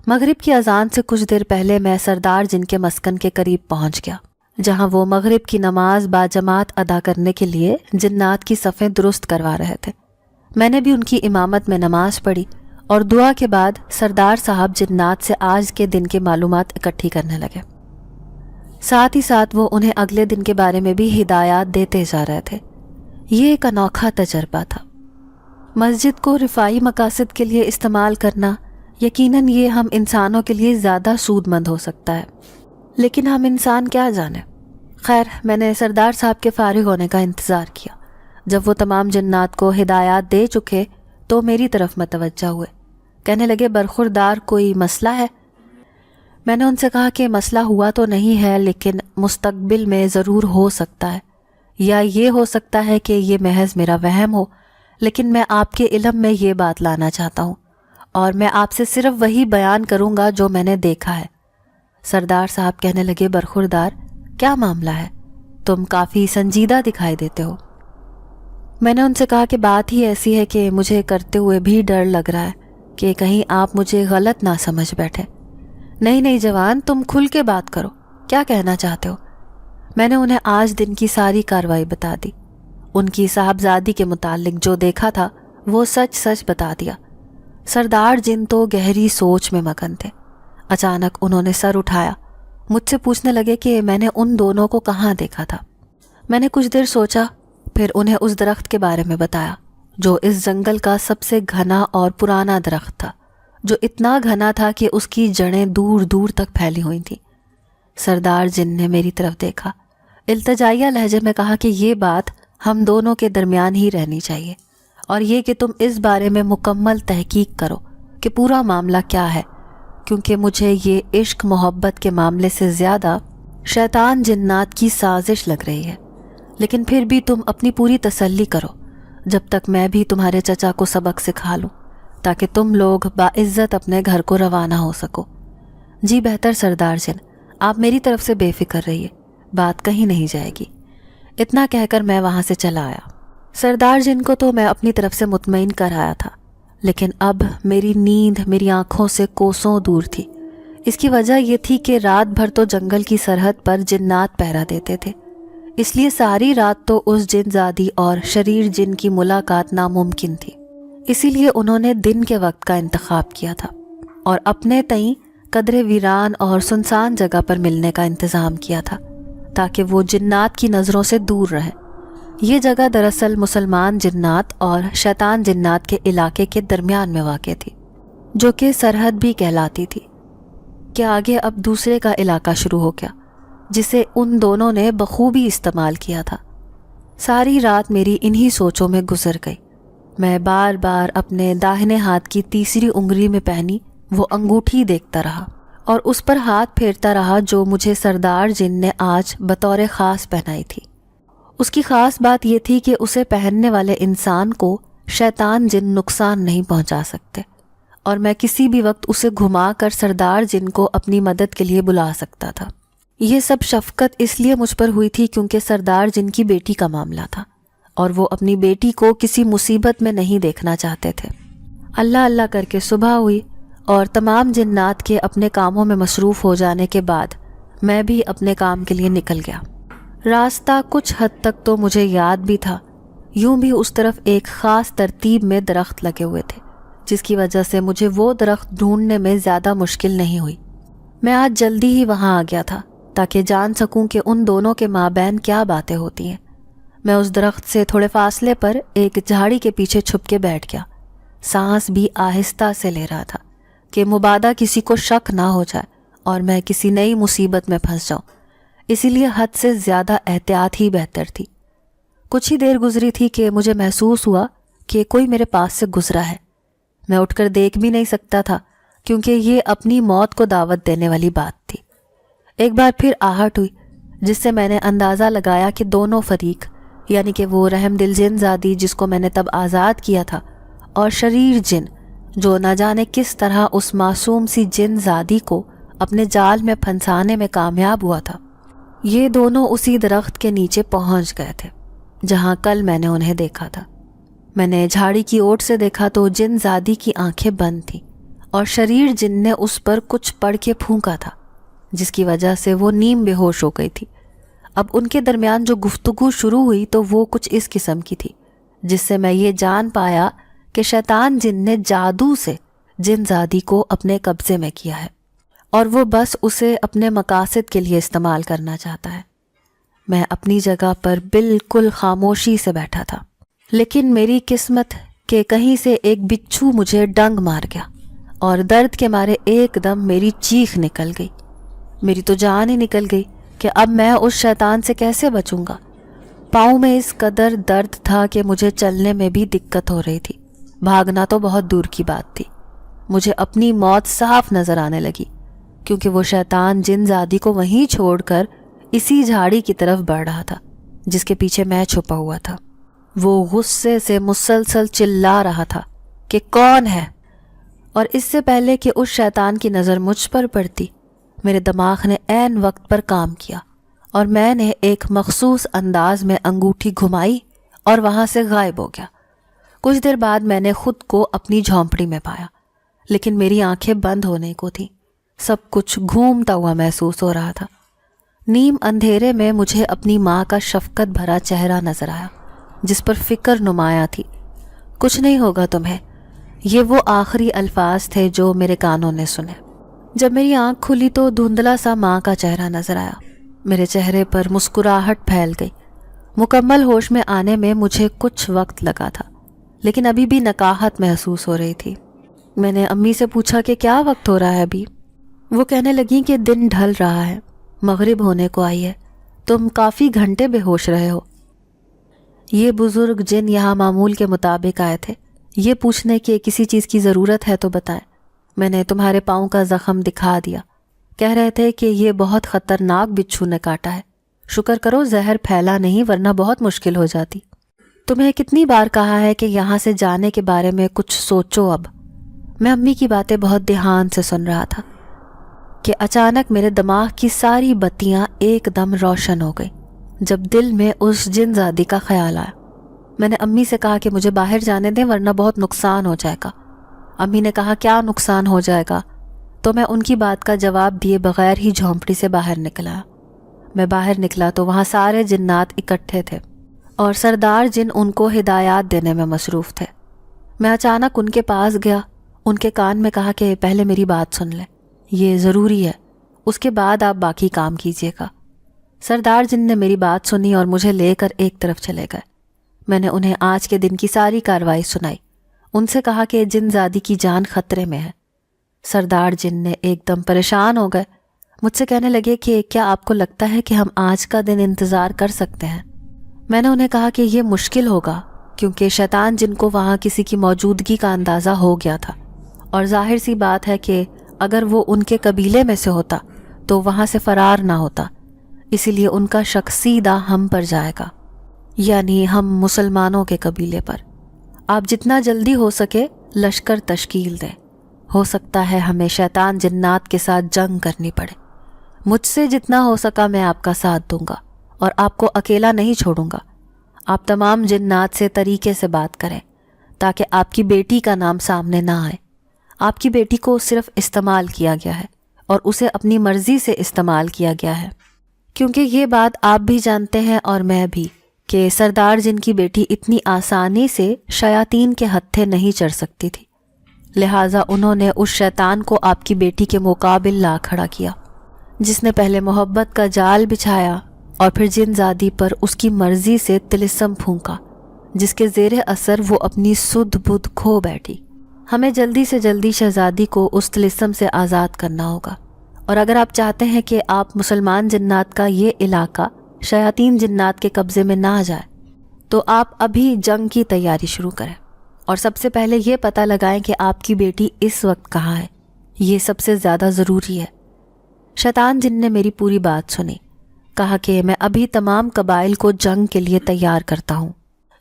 مغرب کی اذان سے کچھ دیر پہلے میں سردار جن کے مسکن کے قریب پہنچ گیا، جہاں وہ مغرب کی نماز باجماعت ادا کرنے کے لیے جنات کی صفیں درست کروا رہے تھے۔ میں نے بھی ان کی امامت میں نماز پڑھی اور دعا کے بعد سردار صاحب جنات سے آج کے دن کی معلومات اکٹھی کرنے لگے، ساتھ ہی ساتھ وہ انہیں اگلے دن کے بارے میں بھی ہدایات دیتے جا رہے تھے۔ یہ ایک انوکھا تجربہ تھا۔ مسجد کو رفاعی مقاصد کے لیے استعمال کرنا یقیناً یہ ہم انسانوں کے لیے زیادہ سود مند ہو سکتا ہے، لیکن ہم انسان کیا جانیں۔ خیر میں نے سردار صاحب کے فارغ ہونے کا انتظار کیا۔ جب وہ تمام جنات کو ہدایات دے چکے تو میری طرف متوجہ ہوئے، کہنے لگے برخوردار کوئی مسئلہ ہے؟ میں نے ان سے کہا کہ مسئلہ ہوا تو نہیں ہے، لیکن مستقبل میں ضرور ہو سکتا ہے، یا یہ ہو سکتا ہے کہ یہ محض میرا وہم ہو، لیکن میں آپ کے علم میں یہ بات لانا چاہتا ہوں، اور میں آپ سے صرف وہی بیان کروں گا جو میں نے دیکھا ہے۔ سردار صاحب کہنے لگے برخوردار کیا معاملہ ہے؟ تم کافی سنجیدہ دکھائی دیتے ہو۔ میں نے ان سے کہا کہ بات ہی ایسی ہے کہ مجھے کرتے ہوئے بھی ڈر لگ رہا ہے کہ کہیں آپ مجھے غلط نہ سمجھ بیٹھے۔ نہیں جوان، تم کھل کے بات کرو، کیا کہنا چاہتے ہو؟ میں نے انہیں آج دن کی ساری کارروائی بتا دی۔ ان کی صاحبزادی کے متعلق جو دیکھا تھا وہ سچ سچ بتا دیا۔ سردار جن تو گہری سوچ میں مگن تھے۔ اچانک انہوں نے سر اٹھایا، مجھ سے پوچھنے لگے کہ میں نے ان دونوں کو کہاں دیکھا تھا۔ میں نے کچھ دیر سوچا، پھر انہیں اس درخت کے بارے میں بتایا جو اس جنگل کا سب سے گھنا اور پرانا درخت تھا، جو اتنا گھنا تھا کہ اس کی جڑیں دور دور تک پھیلی ہوئی تھیں۔ سردار جن نے میری طرف دیکھا، التجائیہ لہجے میں کہا کہ یہ بات ہم دونوں کے درمیان ہی رہنی چاہیے، اور یہ کہ تم اس بارے میں مکمل تحقیق کرو کہ پورا معاملہ کیا ہے، کیونکہ مجھے یہ عشق محبت کے معاملے سے زیادہ شیطان جنات کی سازش لگ رہی ہے۔ لیکن پھر بھی تم اپنی پوری تسلی کرو جب تک میں بھی تمہارے چچا کو سبق سکھا لوں، تاکہ تم لوگ باعزت اپنے گھر کو روانہ ہو سکو۔ جی بہتر سردار جن، آپ میری طرف سے بے فکر رہیے، بات کہیں نہیں جائے گی۔ اتنا کہہ کر میں وہاں سے چلا آیا۔ سردار جن کو تو میں اپنی طرف سے مطمئن کر آیا تھا، لیکن اب میری نیند میری آنکھوں سے کوسوں دور تھی۔ اس کی وجہ یہ تھی کہ رات بھر تو جنگل کی سرحد پر جنات پہرا دیتے تھے، اس لیے ساری رات تو اس جن زادی اور شریر جن کی ملاقات ناممکن تھی۔ اسی لیے انہوں نے دن کے وقت کا انتخاب کیا تھا اور اپنے تئیں قدرے ویران اور سنسان جگہ پر ملنے کا انتظام کیا تھا تاکہ وہ جنات کی نظروں سے دور رہے۔ یہ جگہ دراصل مسلمان جنات اور شیطان جنات کے علاقے کے درمیان میں واقع تھی، جو کہ سرحد بھی کہلاتی تھی، کہ آگے اب دوسرے کا علاقہ شروع ہو گیا جسے ان دونوں نے بخوبی استعمال کیا تھا۔ ساری رات میری انہی سوچوں میں گزر گئی۔ میں بار بار اپنے داہنے ہاتھ کی تیسری انگلی میں پہنی وہ انگوٹھی دیکھتا رہا اور اس پر ہاتھ پھیرتا رہا جو مجھے سردار جن نے آج بطور خاص پہنائی تھی۔ اس کی خاص بات یہ تھی کہ اسے پہننے والے انسان کو شیطان جن نقصان نہیں پہنچا سکتے، اور میں کسی بھی وقت اسے گھما کر سردار جن کو اپنی مدد کے لیے بلا سکتا تھا۔ یہ سب شفقت اس لیے مجھ پر ہوئی تھی کیونکہ سردار جن کی بیٹی کا معاملہ تھا اور وہ اپنی بیٹی کو کسی مصیبت میں نہیں دیکھنا چاہتے تھے۔ اللہ اللہ کر کے صبح ہوئی اور تمام جنات کے اپنے کاموں میں مصروف ہو جانے کے بعد میں بھی اپنے کام کے لیے نکل گیا۔ راستہ کچھ حد تک تو مجھے یاد بھی تھا، یوں بھی اس طرف ایک خاص ترتیب میں درخت لگے ہوئے تھے جس کی وجہ سے مجھے وہ درخت ڈھونڈنے میں زیادہ مشکل نہیں ہوئی۔ میں آج جلدی ہی وہاں آ گیا تھا تاکہ جان سکوں کہ ان دونوں کے مابین کیا باتیں ہوتی ہیں۔ میں اس درخت سے تھوڑے فاصلے پر ایک جھاڑی کے پیچھے چھپ کے بیٹھ گیا، سانس بھی آہستہ سے لے رہا تھا کہ مبادا کسی کو شک نہ ہو جائے اور میں کسی نئی مصیبت میں پھنس جاؤں، اسی لیے حد سے زیادہ احتیاط ہی بہتر تھی۔ کچھ ہی دیر گزری تھی کہ مجھے محسوس ہوا کہ کوئی میرے پاس سے گزرا ہے۔ میں اٹھ کر دیکھ بھی نہیں سکتا تھا کیونکہ یہ اپنی موت کو دعوت دینے والی بات تھی۔ ایک بار پھر آہٹ ہوئی جس سے میں نے اندازہ لگایا کہ دونوں فریق، یعنی کہ وہ رحم دل جن زادی جس کو میں نے تب آزاد کیا تھا اور شریر جن جو نہ جانے کس طرح اس معصوم سی جن زادی کو اپنے جال میں پھنسانے میں کامیاب ہوا تھا، یہ دونوں اسی درخت کے نیچے پہنچ گئے تھے جہاں کل میں نے انہیں دیکھا تھا۔ میں نے جھاڑی کی اوٹ سے دیکھا تو جن زادی کی آنکھیں بند تھیں اور شریر جن نے اس پر کچھ پڑھ کے پھونکا تھا جس کی وجہ سے وہ نیم بے ہوش ہو گئی تھی۔ اب ان کے درمیان جو گفتگو شروع ہوئی تو وہ کچھ اس قسم کی تھی جس سے میں یہ جان پایا کہ شیطان جن نے جادو سے جن زادی کو اپنے قبضے میں کیا ہے اور وہ بس اسے اپنے مقاصد کے لیے استعمال کرنا چاہتا ہے۔ میں اپنی جگہ پر بالکل خاموشی سے بیٹھا تھا، لیکن میری قسمت کہ کہیں سے ایک بچھو مجھے ڈنگ مار گیا اور درد کے مارے ایک دم میری چیخ نکل گئی۔ میری تو جان ہی نکل گئی کہ اب میں اس شیطان سے کیسے بچوں گا۔ پاؤں میں اس قدر درد تھا کہ مجھے چلنے میں بھی دقت ہو رہی تھی، بھاگنا تو بہت دور کی بات تھی۔ مجھے اپنی موت صاف نظر آنے لگی کیونکہ وہ شیطان جن زادی کو وہیں چھوڑ کر اسی جھاڑی کی طرف بڑھ رہا تھا جس کے پیچھے میں چھپا ہوا تھا۔ وہ غصے سے مسلسل چلا رہا تھا کہ کون ہے، اور اس سے پہلے کہ اس شیطان کی نظر مجھ پر پڑتی میرے دماغ نے عین وقت پر کام کیا اور میں نے ایک مخصوص انداز میں انگوٹھی گھمائی اور وہاں سے غائب ہو گیا۔ کچھ دیر بعد میں نے خود کو اپنی جھونپڑی میں پایا، لیکن میری آنکھیں بند ہونے کو تھیں، سب کچھ گھومتا ہوا محسوس ہو رہا تھا۔ نیم اندھیرے میں مجھے اپنی ماں کا شفقت بھرا چہرہ نظر آیا جس پر فکر نمایاں تھی۔ کچھ نہیں ہوگا تمہیں، یہ وہ آخری الفاظ تھے جو میرے کانوں نے سنے۔ جب میری آنکھ کھلی تو دھندلا سا ماں کا چہرہ نظر آیا۔ میرے چہرے پر مسکراہٹ پھیل گئی۔ مکمل ہوش میں آنے میں مجھے کچھ وقت لگا تھا، لیکن ابھی بھی نقاہت محسوس ہو رہی تھی۔ میں نے امی سے پوچھا کہ کیا وقت ہو رہا ہے ابھی؟ وہ کہنے لگیں کہ دن ڈھل رہا ہے، مغرب ہونے کو آئی ہے، تم کافی گھنٹے بے ہوش رہے ہو۔ یہ بزرگ جن یہاں معمول کے مطابق آئے تھے، یہ پوچھنے کہ کسی چیز کی ضرورت ہے تو بتائیں۔ میں نے تمہارے پاؤں کا زخم دکھا دیا۔ کہہ رہے تھے کہ یہ بہت خطرناک بچھو نے کاٹا ہے، شکر کرو زہر پھیلا نہیں ورنہ بہت مشکل ہو جاتی۔ تمہیں کتنی بار کہا ہے کہ یہاں سے جانے کے بارے میں کچھ سوچو اب، میں امی کی باتیں بہت دھیان سے سن رہا تھا کہ اچانک میرے دماغ کی ساری بتیاں ایک دم روشن ہو گئی جب دل میں اس جن زادی کا خیال آیا۔ میں نے امی سے کہا کہ مجھے باہر جانے دیں ورنہ بہت نقصان ہو جائے گا۔ امی نے کہا کیا نقصان ہو جائے گا؟ تو میں ان کی بات کا جواب دیے بغیر ہی جھونپڑی سے باہر نکلا۔ میں باہر نکلا تو وہاں سارے جنات اکٹھے تھے اور سردار جن ان کو ہدایات دینے میں مصروف تھے۔ میں اچانک ان کے پاس گیا، ان کے کان میں کہا کہ پہلے میری بات سن لیں، یہ ضروری ہے، اس کے بعد آپ باقی کام کیجیے گا۔ سردار جن نے میری بات سنی اور مجھے لے کر ایک طرف چلے گئے۔ میں نے انہیں آج کے دن کی ساری کارروائی سنائی، ان سے کہا کہ جن زادی کی جان خطرے میں ہے۔ سردار جن نے ایک دم پریشان ہو گئے، مجھ سے کہنے لگے کہ کیا آپ کو لگتا ہے کہ ہم آج کا دن انتظار کر سکتے ہیں؟ میں نے انہیں کہا کہ یہ مشکل ہوگا کیونکہ شیطان جن کو وہاں کسی کی موجودگی کا اندازہ ہو گیا تھا، اور ظاہر سی بات ہے کہ اگر وہ ان کے قبیلے میں سے ہوتا تو وہاں سے فرار نہ ہوتا، اسی لیے ان کا شک سیدھا ہم پر جائے گا، یعنی ہم مسلمانوں کے قبیلے پر۔ آپ جتنا جلدی ہو سکے لشکر تشکیل دیں، ہو سکتا ہے ہمیں شیطان جنات کے ساتھ جنگ کرنی پڑے۔ مجھ سے جتنا ہو سکا میں آپ کا ساتھ دوں گا اور آپ کو اکیلا نہیں چھوڑوں گا۔ آپ تمام جنات سے طریقے سے بات کریں تاکہ آپ کی بیٹی کا نام سامنے نہ آئے۔ آپ کی بیٹی کو صرف استعمال کیا گیا ہے اور اسے اپنی مرضی سے استعمال کیا گیا ہے، کیونکہ یہ بات آپ بھی جانتے ہیں اور میں بھی کہ سردار جن کی بیٹی اتنی آسانی سے شیاطین کے ہتھے نہیں چڑھ سکتی تھی، لہٰذا انہوں نے اس شیطان کو آپ کی بیٹی کے مقابل لا کھڑا کیا جس نے پہلے محبت کا جال بچھایا اور پھر جن زادی پر اس کی مرضی سے طلسم پھونکا، جس کے زیر اثر وہ اپنی سدھ بدھ کھو بیٹھی۔ ہمیں جلدی سے جلدی شہزادی کو اس طلسم سے آزاد کرنا ہوگا، اور اگر آپ چاہتے ہیں کہ آپ مسلمان جنات کا یہ علاقہ شیاطین جنات کے قبضے میں نہ آ جائے تو آپ ابھی جنگ کی تیاری شروع کریں، اور سب سے پہلے یہ پتہ لگائیں کہ آپ کی بیٹی اس وقت کہاں ہے۔ یہ سب سے زیادہ ضروری ہے۔ شیطان جن نے میری پوری بات سنی، کہا کہ میں ابھی تمام قبائل کو جنگ کے لیے تیار کرتا ہوں،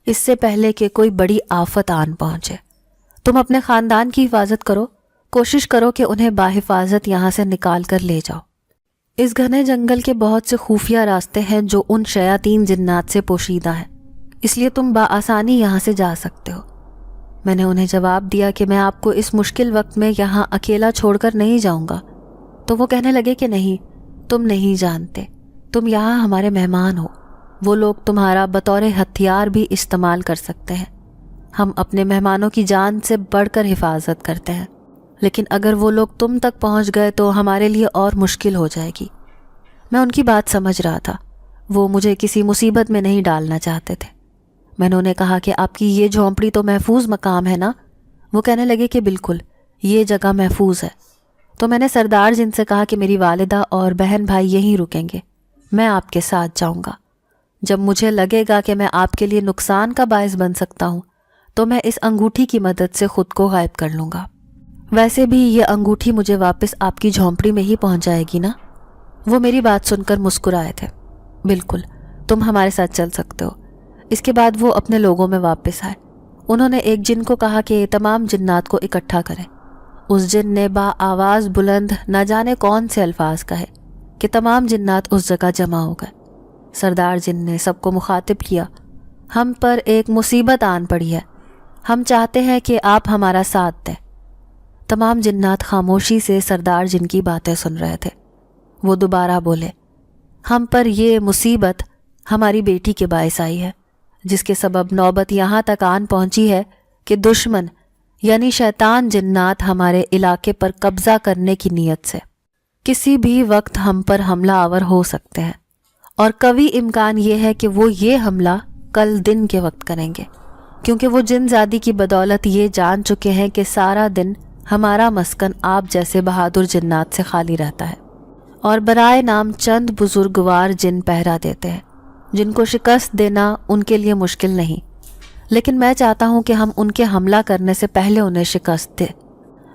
اس سے پہلے کہ کوئی بڑی آفت آن پہنچے۔ تم اپنے خاندان کی حفاظت کرو، کوشش کرو کہ انہیں باحفاظت یہاں سے نکال کر لے جاؤ۔ اس گھنے جنگل کے بہت سے خفیہ راستے ہیں جو ان شیاطین جنات سے پوشیدہ ہیں، اس لیے تم بآسانی یہاں سے جا سکتے ہو۔ میں نے انہیں جواب دیا کہ میں آپ کو اس مشکل وقت میں یہاں اکیلا چھوڑ کر نہیں جاؤں گا۔ تو وہ کہنے لگے کہ نہیں، تم نہیں جانتے، تم یہاں ہمارے مہمان ہو، وہ لوگ تمہارا بطور ہتھیار بھی استعمال کر سکتے ہیں۔ ہم اپنے مہمانوں کی جان سے بڑھ کر حفاظت کرتے ہیں، لیکن اگر وہ لوگ تم تک پہنچ گئے تو ہمارے لیے اور مشکل ہو جائے گی۔ میں ان کی بات سمجھ رہا تھا، وہ مجھے کسی مصیبت میں نہیں ڈالنا چاہتے تھے۔ میں نے انہیں کہا کہ آپ کی یہ جھونپڑی تو محفوظ مقام ہے نا؟ وہ کہنے لگے کہ بالکل، یہ جگہ محفوظ ہے۔ تو میں نے سردار جن سے کہا کہ میری والدہ اور بہن بھائی یہیں رکیں گے، میں آپ کے ساتھ جاؤں گا۔ جب مجھے لگے گا کہ میں آپ کے لیے نقصان کا باعث بن سکتا ہوں تو میں اس انگوٹھی کی مدد سے خود کو غائب کر لوں گا۔ ویسے بھی یہ انگوٹھی مجھے واپس آپ کی جھونپڑی میں ہی پہنچ جائے گی نا؟ وہ میری بات سن کر مسکرائے تھے۔ بالکل، تم ہمارے ساتھ چل سکتے ہو۔ اس کے بعد وہ اپنے لوگوں میں واپس آئے۔ انہوں نے ایک جن کو کہا کہ تمام جنات کو اکٹھا کریں۔ اس جن نے با آواز بلند نہ جانے کون سے الفاظ کہے کہ تمام جنات اس جگہ جمع ہو گئے۔ سردار جن نے سب کو مخاطب کیا، ہم پر ایک مصیبت آن پڑی ہے، ہم چاہتے ہیں کہ آپ ہمارا ساتھ دیں۔ تمام جنات خاموشی سے سردار جن کی باتیں سن رہے تھے۔ وہ دوبارہ بولے، ہم پر یہ مصیبت ہماری بیٹی کے باعث آئی ہے، جس کے سبب نوبت یہاں تک آن پہنچی ہے کہ دشمن یعنی شیطان جنات ہمارے علاقے پر قبضہ کرنے کی نیت سے کسی بھی وقت ہم پر حملہ آور ہو سکتے ہیں، اور قوی امکان یہ ہے کہ وہ یہ حملہ کل دن کے وقت کریں گے، کیونکہ وہ جن زادی کی بدولت یہ جان چکے ہیں کہ سارا دن ہمارا مسکن آپ جیسے بہادر جنات سے خالی رہتا ہے، اور برائے نام چند بزرگوار جن پہرا دیتے ہیں جن کو شکست دینا ان کے لیے مشکل نہیں، لیکن میں چاہتا ہوں کہ ہم ان کے حملہ کرنے سے پہلے انہیں شکست دیں،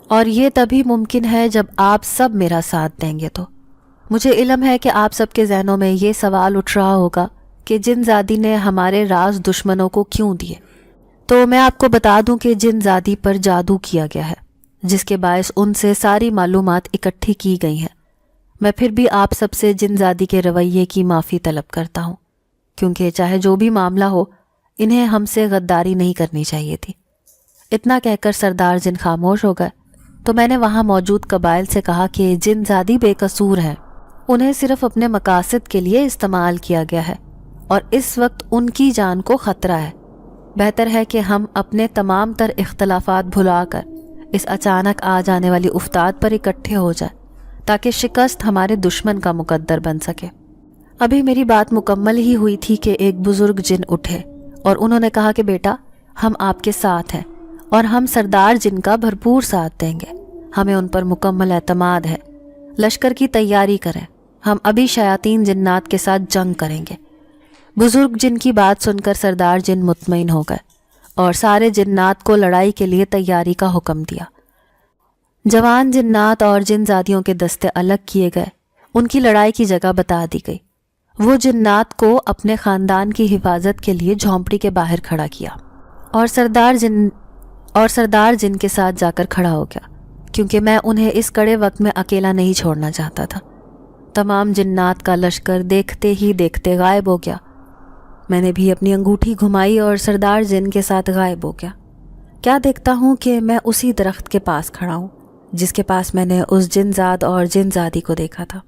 اور یہ تبھی ممکن ہے جب آپ سب میرا ساتھ دیں گے۔ تو مجھے علم ہے کہ آپ سب کے ذہنوں میں یہ سوال اٹھ رہا ہوگا کہ جن زادی نے ہمارے راز دشمنوں کو کیوں دیے۔ تو میں آپ کو بتا دوں کہ جن زادی پر جادو کیا گیا ہے، جس کے باعث ان سے ساری معلومات اکٹھی کی گئی ہیں۔ میں پھر بھی آپ سب سے جن زادی کے رویے کی معافی طلب کرتا ہوں، کیونکہ چاہے جو بھی معاملہ ہو انہیں ہم سے غداری نہیں کرنی چاہیے تھی۔ اتنا کہہ کر سردار جن خاموش ہو گئے تو میں نے وہاں موجود قبائل سے کہا کہ جن زادی بے قصور ہیں، انہیں صرف اپنے مقاصد کے لیے استعمال کیا گیا ہے اور اس وقت ان کی جان کو خطرہ ہے۔ بہتر ہے کہ ہم اپنے تمام تر اختلافات بھلا کر اس اچانک آ جانے والی افتاد پر اکٹھے ہو جائیں تاکہ شکست ہمارے دشمن کا مقدر بن سکے۔ ابھی میری بات مکمل ہی ہوئی تھی کہ ایک بزرگ جن اٹھے اور انہوں نے کہا کہ بیٹا، ہم آپ کے ساتھ ہیں اور ہم سردار جن کا بھرپور ساتھ دیں گے۔ ہمیں ان پر مکمل اعتماد ہے۔ لشکر کی تیاری کریں، ہم ابھی شیاطین جنات کے ساتھ جنگ کریں گے۔ بزرگ جن کی بات سن کر سردار جن مطمئن ہو گئے اور سارے جنات کو لڑائی کے لیے تیاری کا حکم دیا۔ جوان جنات اور جن زادیوں کے دستے الگ کیے گئے، ان کی لڑائی کی جگہ بتا دی گئی۔ وہ جنات کو اپنے خاندان کی حفاظت کے لیے جھونپڑی کے باہر کھڑا کیا اور سردار جن کے ساتھ جا کر کھڑا ہو گیا، کیونکہ میں انہیں اس کڑے وقت میں اکیلا نہیں چھوڑنا چاہتا تھا۔ تمام جنات کا لشکر دیکھتے ہی دیکھتے غائب ہو گیا۔ میں نے بھی اپنی انگوٹھی گھمائی اور سردار جن کے ساتھ غائب ہو گیا۔ کیا دیکھتا ہوں کہ میں اسی درخت کے پاس کھڑا ہوں جس کے پاس میں نے اس جن زاد اور جن زادی کو دیکھا تھا۔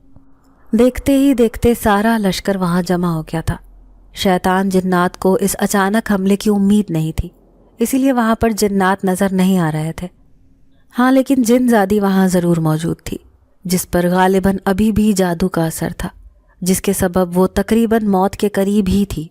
دیکھتے ہی دیکھتے سارا لشکر وہاں جمع ہو گیا تھا۔ شیطان جنات کو اس اچانک حملے کی امید نہیں تھی، اسی لیے وہاں پر جنات نظر نہیں آ رہے تھے۔ ہاں، لیکن جن زادی وہاں ضرور موجود تھی، جس پر غالباً ابھی بھی جادو کا اثر تھا، جس کے سبب وہ تقریباً موت کے قریب ہی تھی۔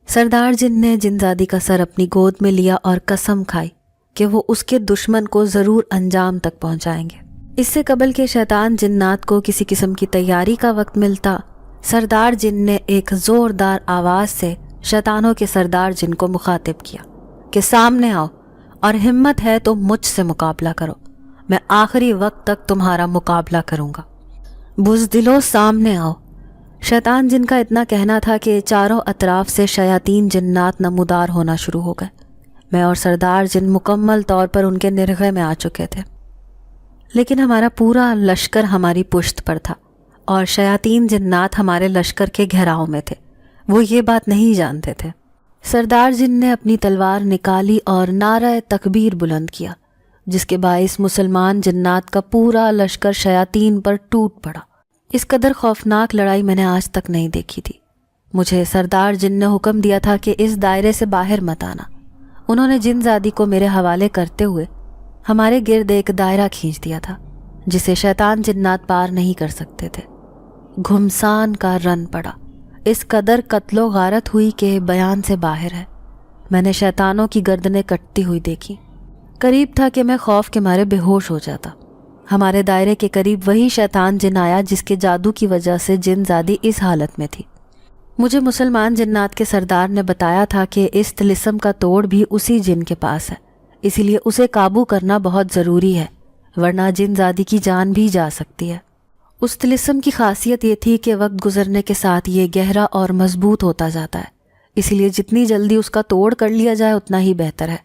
سردار جن نے جن زادی کا سر اپنی گود میں لیا اور قسم کھائی کہ وہ اس کے دشمن کو ضرور انجام تک پہنچائیں گے۔ اس سے قبل کہ شیطان جنات کو کسی قسم کی تیاری کا وقت ملتا، سردار جن نے ایک زوردار آواز سے شیطانوں کے سردار جن کو مخاطب کیا کہ سامنے آؤ اور ہمت ہے تو مجھ سے مقابلہ کرو، میں آخری وقت تک تمہارا مقابلہ کروں گا۔ بزدلوں، سامنے آؤ۔ شیطان جن کا اتنا کہنا تھا کہ چاروں اطراف سے شیاطین جنات نمودار ہونا شروع ہو گئے۔ میں اور سردار جن مکمل طور پر ان کے نرغے میں آ چکے تھے، لیکن ہمارا پورا لشکر ہماری پشت پر تھا اور شیاطین جنات ہمارے لشکر کے گھیراؤ میں تھے۔ وہ یہ بات نہیں جانتے تھے۔ سردار جن نے اپنی تلوار نکالی اور نعرہ تکبیر بلند کیا، جس کے باعث مسلمان جنات کا پورا لشکر شیاطین پر ٹوٹ پڑا۔ اس قدر خوفناک لڑائی میں نے آج تک نہیں دیکھی تھی۔ مجھے سردار جن نے حکم دیا تھا کہ اس دائرے سے باہر مت آنا۔ انہوں نے جن زادی کو میرے حوالے کرتے ہوئے ہمارے گرد ایک دائرہ کھینچ دیا تھا جسے شیطان جنات پار نہیں کر سکتے تھے۔ گھمسان کا رن پڑا، اس قدر قتل و غارت ہوئی کہ بیان سے باہر ہے۔ میں نے شیطانوں کی گردنیں کٹتی ہوئی دیکھی۔ قریب تھا کہ میں خوف کے مارے بے ہوش ہو جاتا۔ ہمارے دائرے کے قریب وہی شیطان جن آیا جس کے جادو کی وجہ سے جن زادی اس حالت میں تھی۔ مجھے مسلمان جنات کے سردار نے بتایا تھا کہ اس طلسم کا توڑ بھی اسی جن کے پاس ہے، اسی لیے اسے قابو کرنا بہت ضروری ہے، ورنہ جن زادی کی جان بھی جا سکتی ہے۔ اس طلسم کی خاصیت یہ تھی کہ وقت گزرنے کے ساتھ یہ گہرا اور مضبوط ہوتا جاتا ہے، اسی لیے جتنی جلدی اس کا توڑ کر لیا جائے اتنا ہی بہتر ہے۔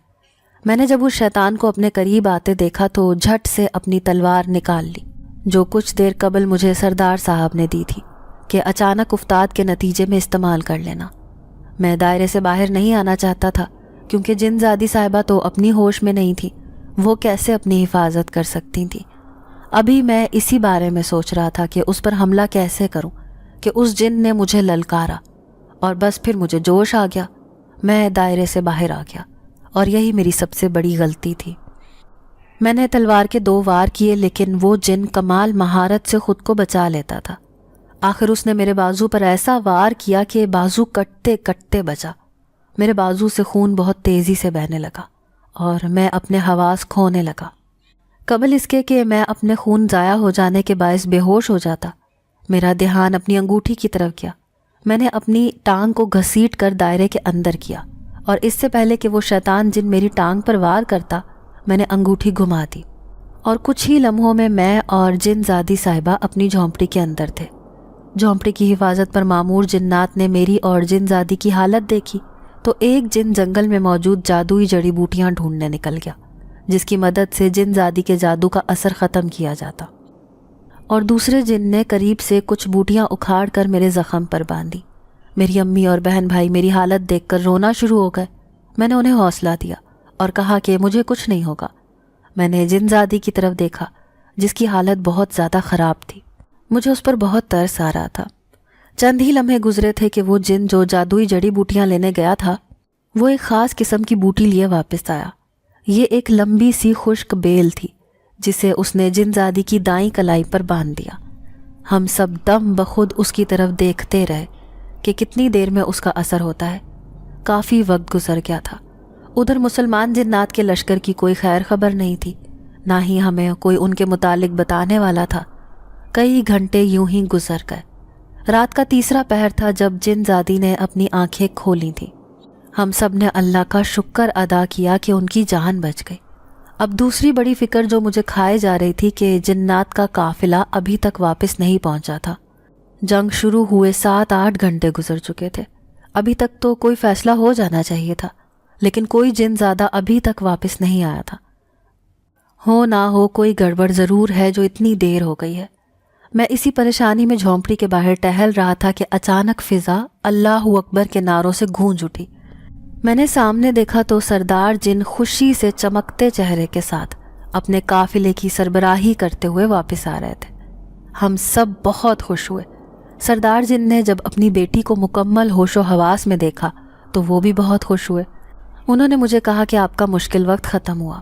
میں نے جب اس شیطان کو اپنے قریب آتے دیکھا تو جھٹ سے اپنی تلوار نکال لی، جو کچھ دیر قبل مجھے سردار صاحب نے دی تھی کہ اچانک افتاد کے نتیجے میں استعمال کر لینا۔ میں دائرے سے باہر نہیں آنا چاہتا تھا کیونکہ جن زادی صاحبہ تو اپنی ہوش میں نہیں تھی، وہ کیسے اپنی حفاظت کر سکتی تھی۔ ابھی میں اسی بارے میں سوچ رہا تھا کہ اس پر حملہ کیسے کروں کہ اس جن نے مجھے للکارا، اور بس پھر مجھے جوش آ گیا۔ میں دائرے سے باہر آ گیا اور یہی میری سب سے بڑی غلطی تھی۔ میں نے تلوار کے 2 وار کیے، لیکن وہ جن کمال مہارت سے خود کو بچا لیتا تھا۔ آخر اس نے میرے بازو پر ایسا وار کیا کہ بازو کٹتے کٹتے بچا۔ میرے بازو سے خون بہت تیزی سے بہنے لگا اور میں اپنے حواس کھونے لگا۔ قبل اس کے کہ میں اپنے خون ضائع ہو جانے کے باعث بے ہوش ہو جاتا، میرا دھیان اپنی انگوٹھی کی طرف گیا۔ میں نے اپنی ٹانگ کو گھسیٹ کر دائرے کے اندر کیا، اور اس سے پہلے کہ وہ شیطان جن میری ٹانگ پر وار کرتا، میں نے انگوٹھی گھما دی، اور کچھ ہی لمحوں میں اور جن زادی صاحبہ اپنی جھونپڑی کے اندر تھے۔ جھونپڑی کی حفاظت پر مامور جنات نے میری اور جن زادی کی حالت دیکھی تو ایک جن جنگل میں موجود جادوئی جڑی بوٹیاں ڈھونڈنے نکل گیا، جس کی مدد سے جن زادی کے جادو کا اثر ختم کیا جاتا، اور دوسرے جن نے قریب سے کچھ بوٹیاں اکھاڑ کر میرے زخم پر باندھی۔ میری امی اور بہن بھائی میری حالت دیکھ کر رونا شروع ہو گئے۔ میں نے انہیں حوصلہ دیا اور کہا کہ مجھے کچھ نہیں ہوگا۔ میں نے جن زادی کی طرف دیکھا جس کی حالت بہت زیادہ خراب تھی۔ مجھے اس پر بہت ترس آ رہا تھا۔ چند ہی لمحے گزرے تھے کہ وہ جن جو جادوئی جڑی بوٹیاں لینے گیا تھا وہ ایک خاص قسم کی بوٹی لیے واپس آیا۔ یہ ایک لمبی سی خشک بیل تھی جسے اس نے جن زادی کی دائیں کلائی پر باندھ دیا۔ ہم سب دم بخود اس کی طرف دیکھتے رہے کہ کتنی دیر میں اس کا اثر ہوتا ہے۔ کافی وقت گزر گیا تھا۔ ادھر مسلمان جنات کے لشکر کی کوئی خیر خبر نہیں تھی، نہ ہی ہمیں کوئی ان کے متعلق بتانے والا تھا۔ کئی گھنٹے یوں ہی گزر گئے۔ رات کا تیسرا پہر تھا جب جن زادی نے اپنی آنکھیں کھولی تھیں۔ ہم سب نے اللہ کا شکر ادا کیا کہ ان کی جان بچ گئی۔ اب دوسری بڑی فکر جو مجھے کھائے جا رہی تھی کہ جنات کا قافلہ ابھی تک واپس نہیں پہنچا تھا۔ جنگ شروع ہوئے 7-8 گھنٹے گزر چکے تھے۔ ابھی تک تو کوئی فیصلہ ہو جانا چاہیے تھا، لیکن کوئی جن زادہ ابھی تک واپس نہیں آیا تھا۔ ہو نہ ہو کوئی گڑبڑ ضرور ہے جو اتنی دیر ہو گئی ہے۔ میں اسی پریشانی میں جھونپڑی کے باہر ٹہل رہا تھا کہ اچانک فضا اللہ اکبر کے نعروں سے گونج اٹھی۔ میں نے سامنے دیکھا تو سردار جن خوشی سے چمکتے چہرے کے ساتھ اپنے قافلے کی سربراہی کرتے ہوئے واپس آ رہے تھے۔ ہم سب بہت خوش ہوئے۔ سردار جن نے جب اپنی بیٹی کو مکمل ہوش و حواس میں دیکھا تو وہ بھی بہت خوش ہوئے۔ انہوں نے مجھے کہا کہ آپ کا مشکل وقت ختم ہوا۔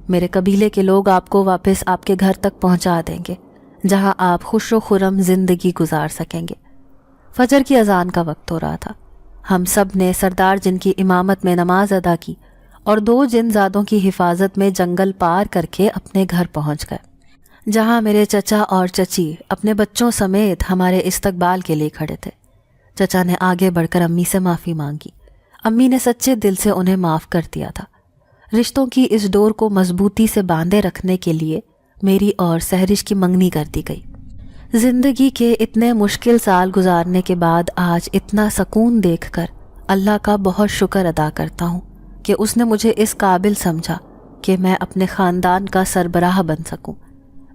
میرے قبیلے کے لوگ آپ کو واپس آپ کے گھر تک پہنچا دیں گے، جہاں آپ خوش و خرم زندگی گزار سکیں گے۔ فجر کی اذان کا وقت ہو رہا تھا۔ ہم سب نے سردار جن کی امامت میں نماز ادا کی اور 2 جن زادوں کی حفاظت میں جنگل پار کر کے اپنے گھر پہنچ گئے، جہاں میرے چچا اور چچی اپنے بچوں سمیت ہمارے استقبال کے لیے کھڑے تھے۔ چچا نے آگے بڑھ کر امی سے معافی مانگی۔ امی نے سچے دل سے انہیں معاف کر دیا تھا۔ رشتوں کی اس ڈور کو مضبوطی سے باندھے رکھنے کے لیے میری اور سہرش کی منگنی کر دی گئی۔ زندگی کے اتنے مشکل سال گزارنے کے بعد آج اتنا سکون دیکھ کر اللہ کا بہت شکر ادا کرتا ہوں کہ اس نے مجھے اس قابل سمجھا کہ میں اپنے خاندان کا سربراہ بن سکوں۔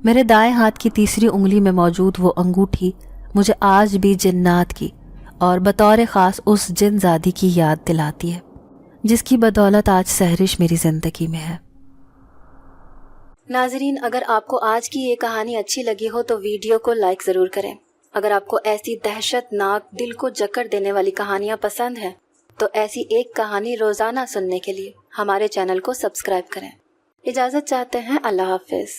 میرے دائیں ہاتھ کی تیسری انگلی میں موجود وہ انگوٹھی مجھے آج بھی جنات کی اور بطور خاص اس جن زادی کی یاد دلاتی ہے جس کی بدولت آج سہرش میری زندگی میں ہے۔ ناظرین، اگر آپ کو آج کی یہ کہانی اچھی لگی ہو تو ویڈیو کو لائک ضرور کریں۔ اگر آپ کو ایسی دہشت ناک دل کو جکڑ دینے والی کہانیاں پسند ہیں تو ایسی ایک کہانی روزانہ سننے کے لیے ہمارے چینل کو سبسکرائب کریں۔ اجازت چاہتے ہیں، اللہ حافظ۔